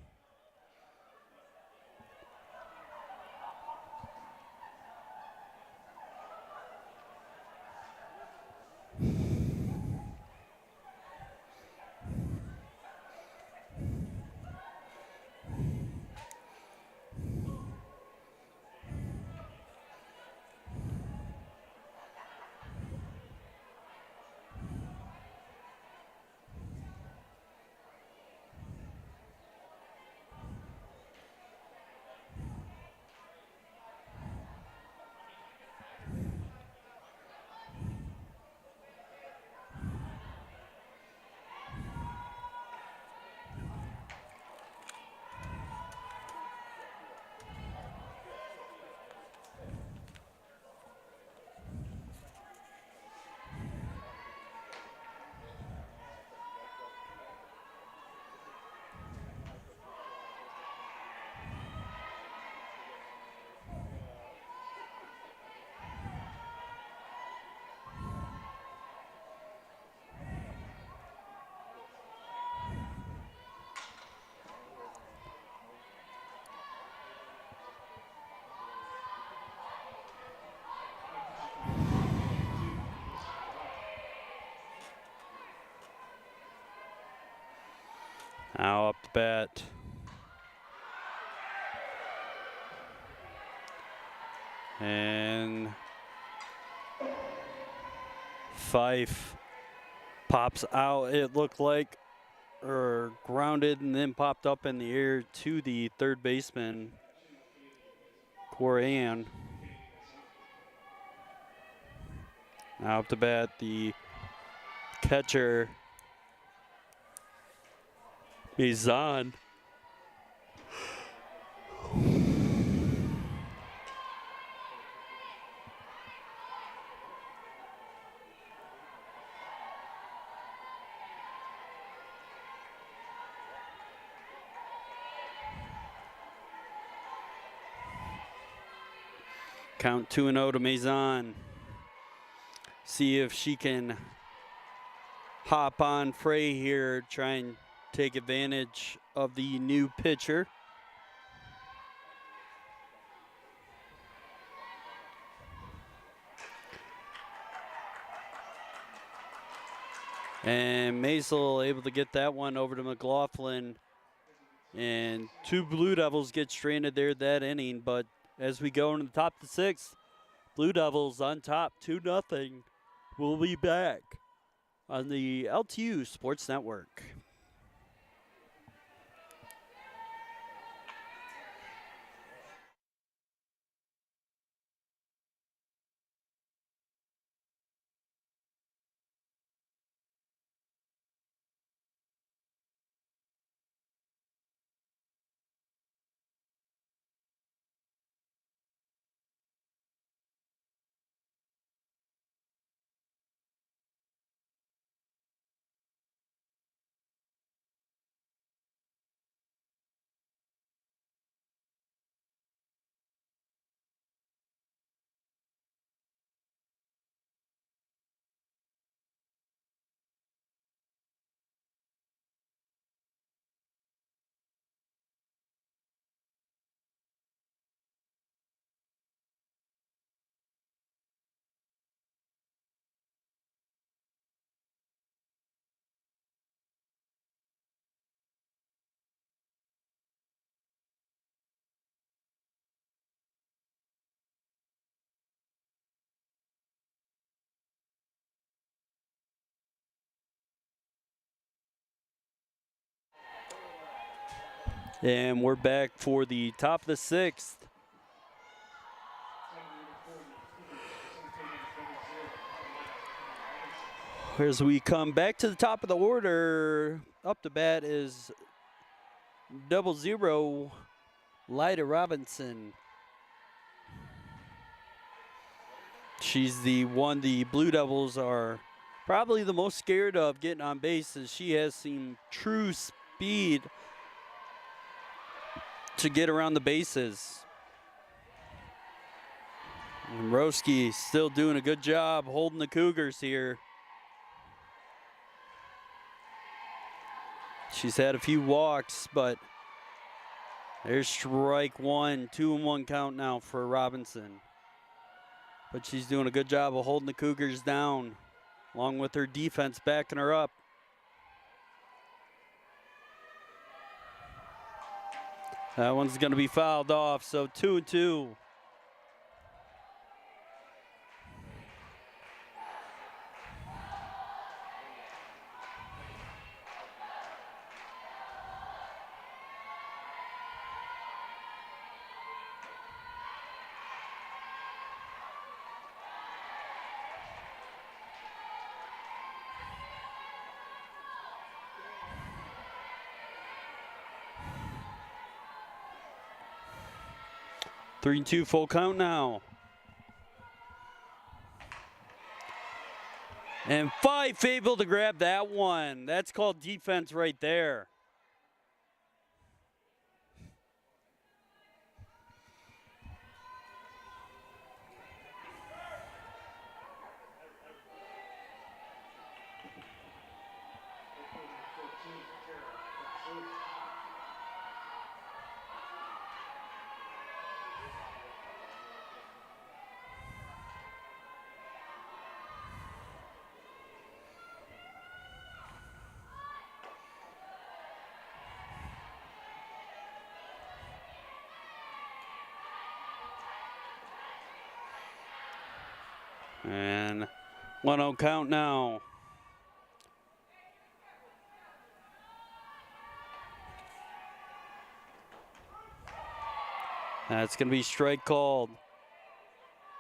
[SPEAKER 1] Now up the bat. And Fife pops out, it looked like, or grounded and then popped up in the air to the third baseman, Coran. Now up to bat, the catcher, Mizan. Count 2-0 to Mizan. See if she can hop on fray here, try and take advantage of the new pitcher. And Maisel able to get that one over to McLaughlin. And 2 Blue Devils get stranded there that inning. But as we go into the top of the 6th, Blue Devils on top 2-0. We'll be back on the LTU Sports Network. And we're back for the top of the 6th. As we come back to the top of the order, up to bat is 00, Lyda Robinson. She's the one the Blue Devils are probably the most scared of getting on base, as she has seen true speed to get around the bases. And Roski still doing a good job holding the Cougars here. She's had a few walks, but there's strike one, 2-1 count now for Robinson. But she's doing a good job of holding the Cougars down, along with her defense backing her up. That one's going to be fouled off, so 2-2. Three and 2, full count now. And Fife able to grab that one. That's called defense right there. And 1-0 count now. That's going to be strike called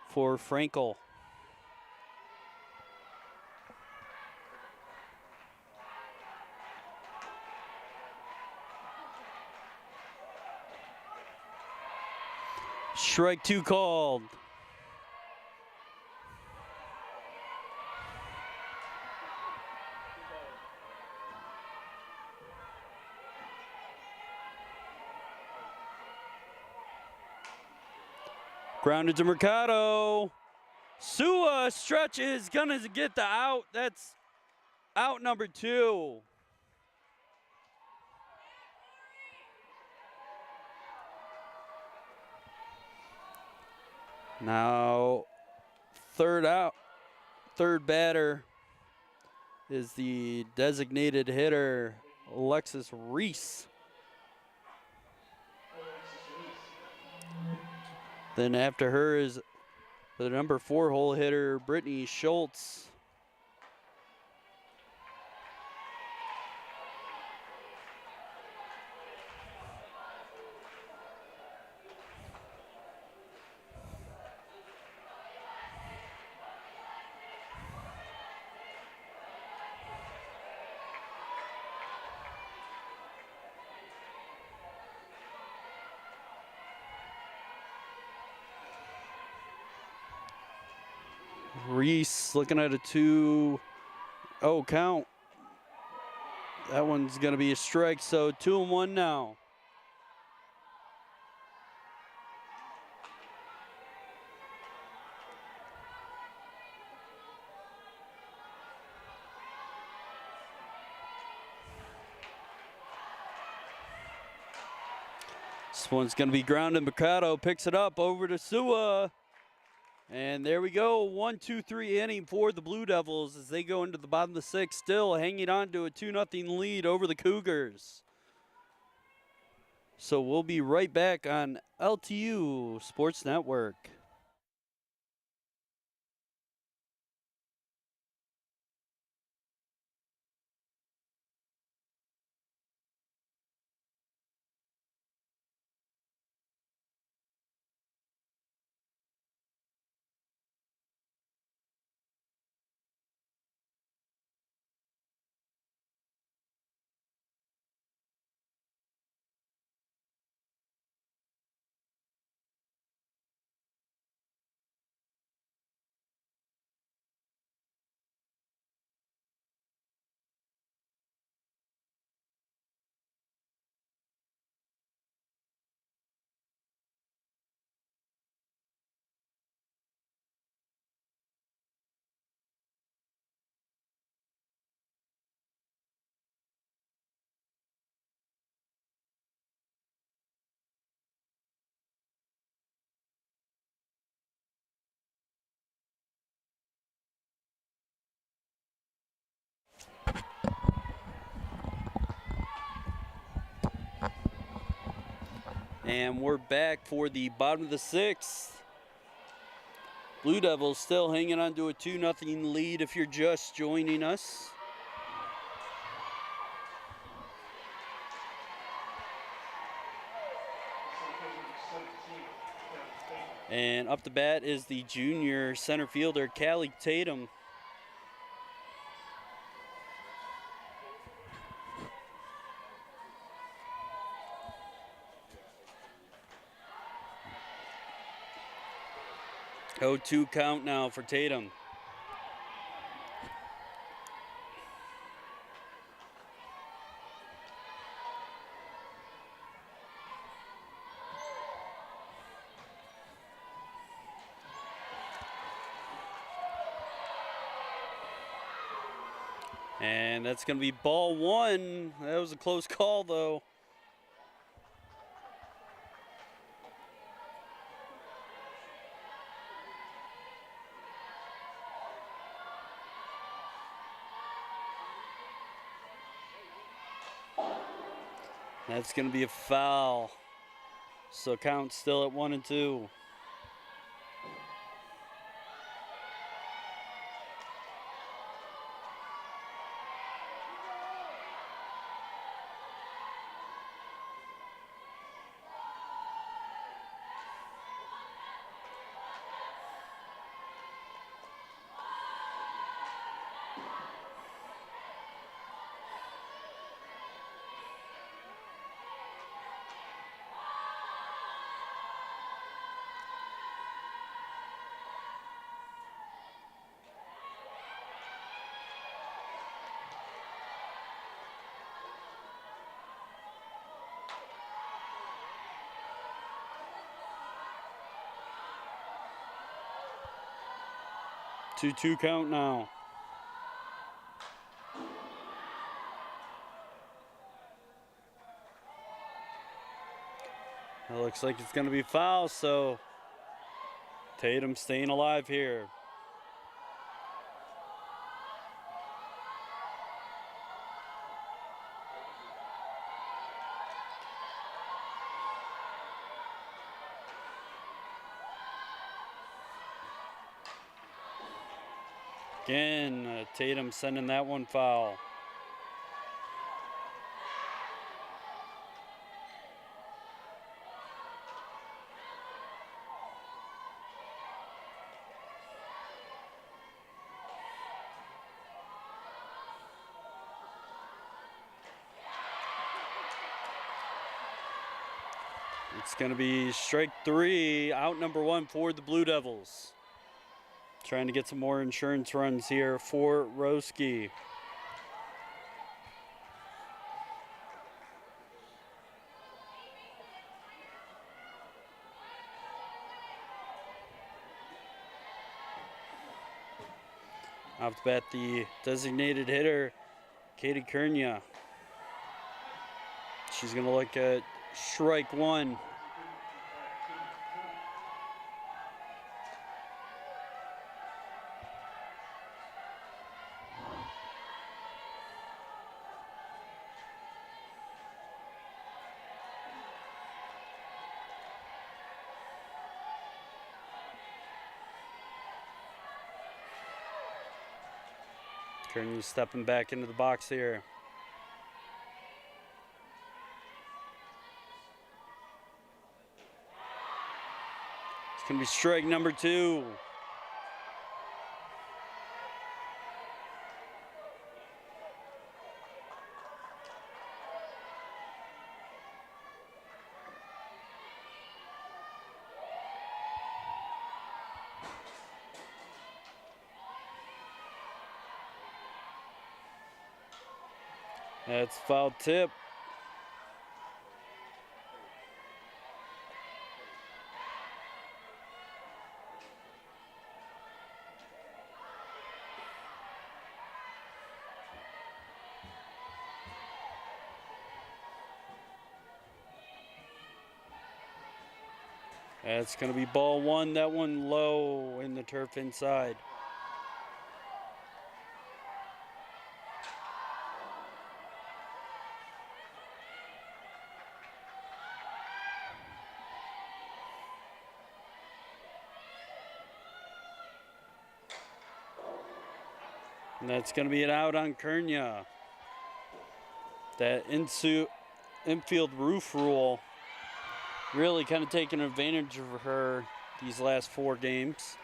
[SPEAKER 1] for Frankel. Strike 2 called. Grounded to Mercado. Sua stretch is gonna get the out. That's out number 2. Now, third out, third batter is the designated hitter, Alexis Reese. Then after her is the number 4 hole hitter, Brittany Schultz. Reese looking at a 2-0 count. That one's going to be a strike, so 2-1 now. This one's going to be grounded. Mercado picks it up over to Sua. And there we go, 1-2-3 inning for the Blue Devils as they go into the bottom of the 6th, still hanging on to a 2-0 lead over the Cougars. So we'll be right back on LTU Sports Network. And we're back for the bottom of the 6th. Blue Devils still hanging on to a 2-0 lead if you're just joining us. And up to bat is the junior center fielder, Callie Tatum. Oh, 2 count now for Tatum. And that's going to be ball 1. That was a close call, though. That's going to be a foul. So count still at 1-2. 2-2 count now. It looks like it's going to be foul, so Tatum staying alive here. Again, Tatum sending that one foul. It's going to be strike 3, out number 1 for the Blue Devils. Trying to get some more insurance runs here for Roski. Off the bat, the designated hitter, Katie Kernia. She's going to look at strike 1. Kernia stepping back into the box here. It's going to be strike number 2. That's foul tip. That's going to be ball 1. That one low in the turf inside. And that's going to be an out on Kernia. That infield roof rule really kind of taking advantage of her these last 4 games.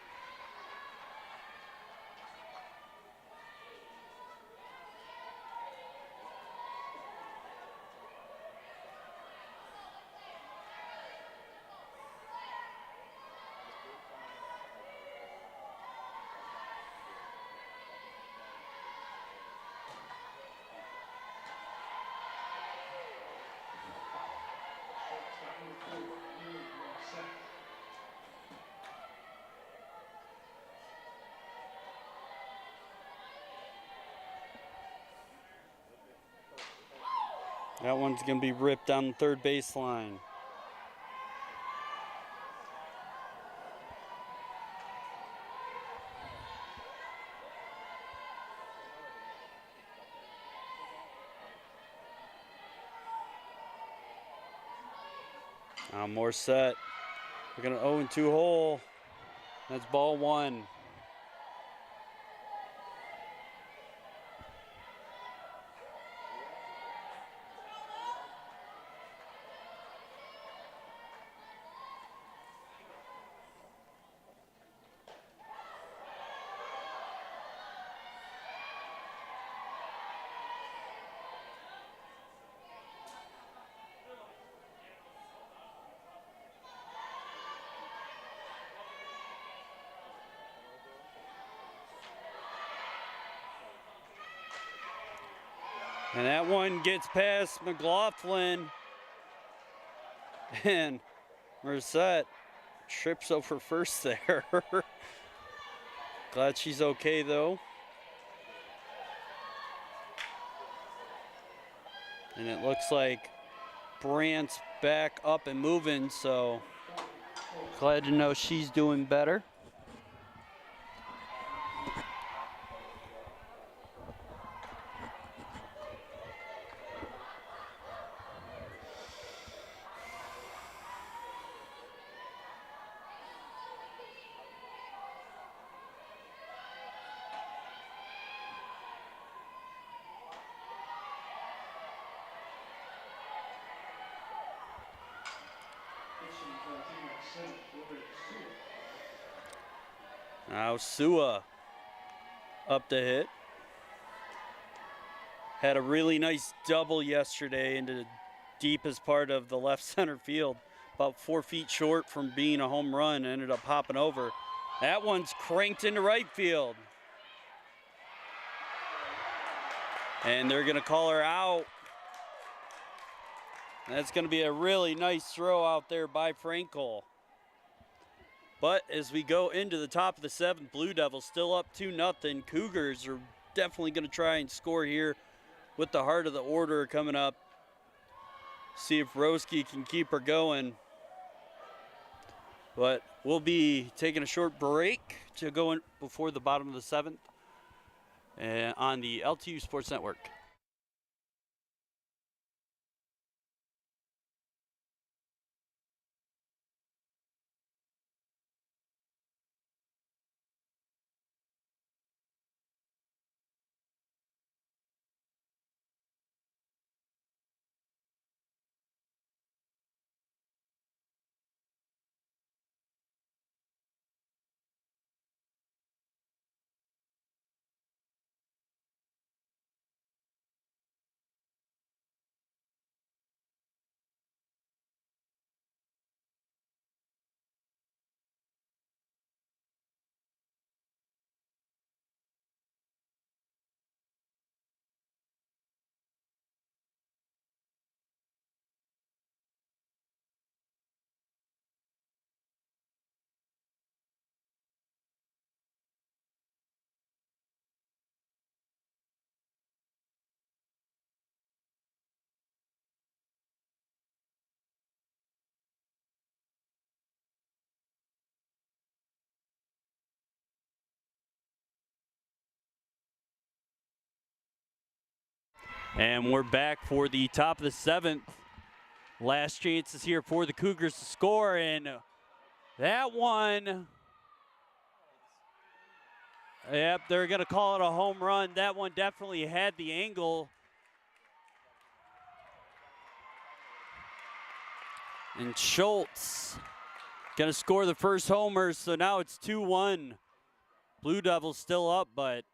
[SPEAKER 1] That one's going to be ripped down the third baseline. Now more set. We're going to 0-2 hole. That's ball 1. And that one gets past McLaughlin. And Merced trips over first there. Glad she's okay though. And it looks like Brandt's back up and moving, so glad to know she's doing better. Now Sua up to hit. Had a really nice double yesterday into the deepest part of the left center field. About 4 feet short from being a home run, ended up hopping over. That one's cranked into right field. And they're gonna call her out. That's gonna be a really nice throw out there by Frankel. But as we go into the top of the 7th, Blue Devils still up 2-0. Cougars are definitely going to try and score here with the heart of the order coming up. See if Roski can keep her going. But we'll be taking a short break to go in before the bottom of the 7th on the LTU Sports Network. And we're back for the top of the 7th. Last chance is here for the Cougars to score, and that one, yep, they're going to call it a home run. That one definitely had the angle. And Schultz going to score the first homer, so now it's 2-1. Blue Devils still up, but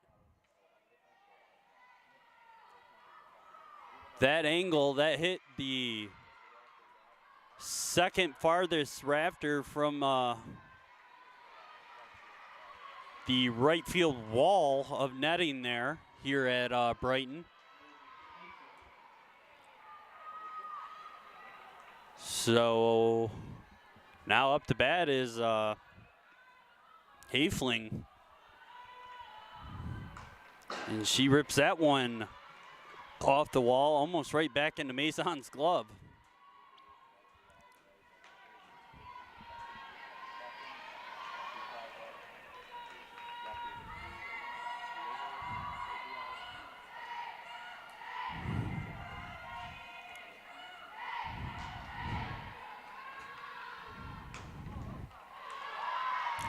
[SPEAKER 1] that angle, that hit the second farthest rafter from the right field wall of netting there here at Brighton. So now up to bat is Hafling. And she rips that one off the wall, almost right back into Mason's glove.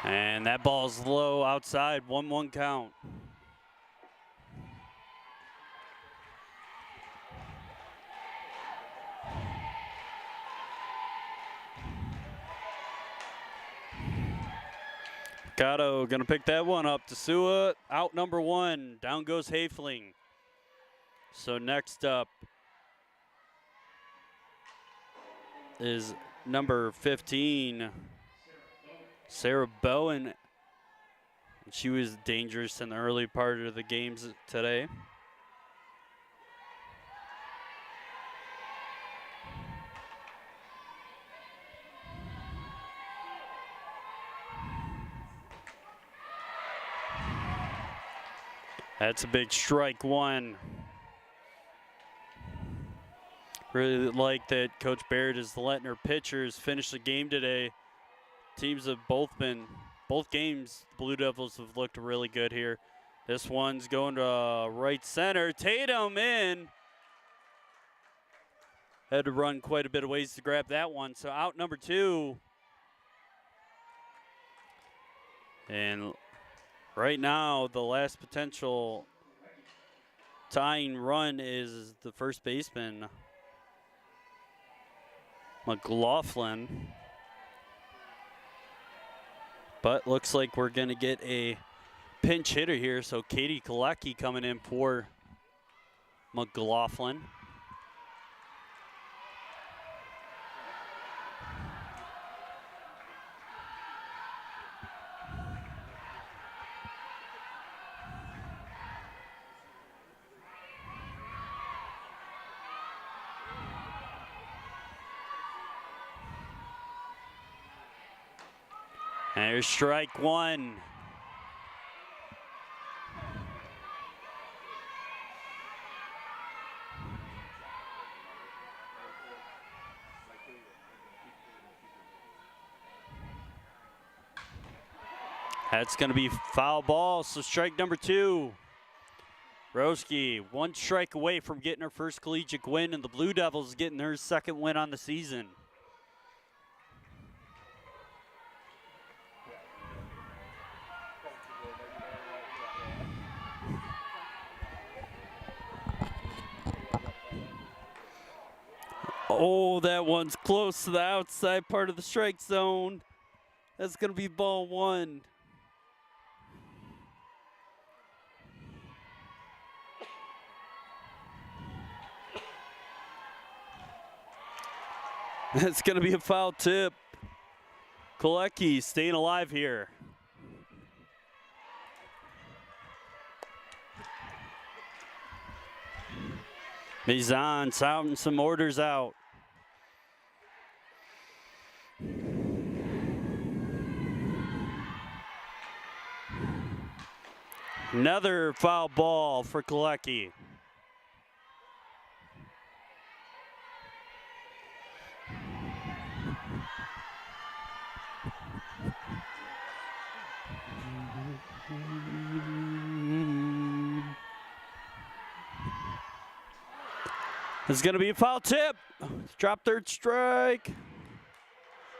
[SPEAKER 1] And that ball's low outside, 1-1 count. Gatto gonna pick that one up. Tesua out number 1. Down goes Hafling. So next up is number 15, Sarah Bowen. She was dangerous in the early part of the games today. That's a big strike one. Really like that Coach Barrett is letting her pitchers finish the game today. Teams have both games, the Blue Devils have looked really good here. This one's going to right center. Tatum in. Had to run quite a bit of ways to grab that one. So out number 2. And right now, the last potential tying run is the first baseman, McLaughlin. But looks like we're going to get a pinch hitter here. So Katie Kalecki coming in for McLaughlin. There's strike one. That's going to be foul ball, so strike number 2. Roski, 1 strike away from getting her first collegiate win, and the Blue Devils getting her second win on the season. Oh, that one's close to the outside part of the strike zone. That's going to be ball 1. That's going to be a foul tip. Kalecki staying alive here. Mizan sounding some orders out. Another foul ball for Kalecki. It's going to be a foul tip. Drop third strike.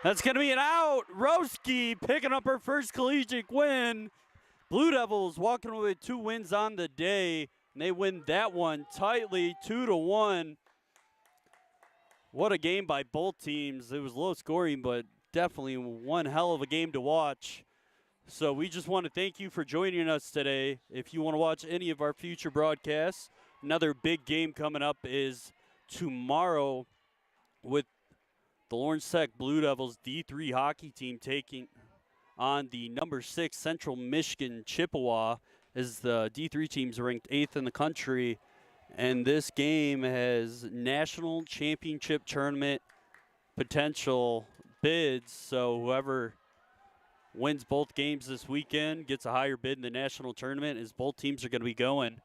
[SPEAKER 1] That's going to be an out. Roski picking up her first collegiate win. Blue Devils walking away with 2 wins on the day, and they win that one tightly, 2-1. What a game by both teams. It was low scoring, but definitely one hell of a game to watch. So we just want to thank you for joining us today. If you want to watch any of our future broadcasts, another big game coming up is tomorrow with the Lawrence Tech Blue Devils D3 hockey team taking on the number 6 Central Michigan Chippewa, as the D3 team's ranked 8th in the country. And this game has national championship tournament potential bids. So whoever wins both games this weekend gets a higher bid in the national tournament, as both teams are going to be going.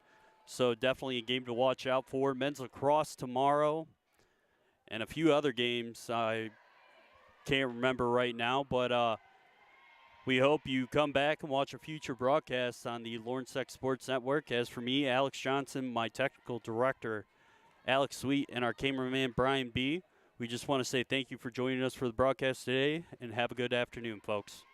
[SPEAKER 1] So definitely a game to watch out for. Men's lacrosse tomorrow and a few other games I can't remember right now. But we hope you come back and watch our future broadcasts on the Lawrence Tech Sports Network. As for me, Alex Johnson, my technical director, Alex Sweet, and our cameraman, Brian B., we just want to say thank you for joining us for the broadcast today, and have a good afternoon, folks.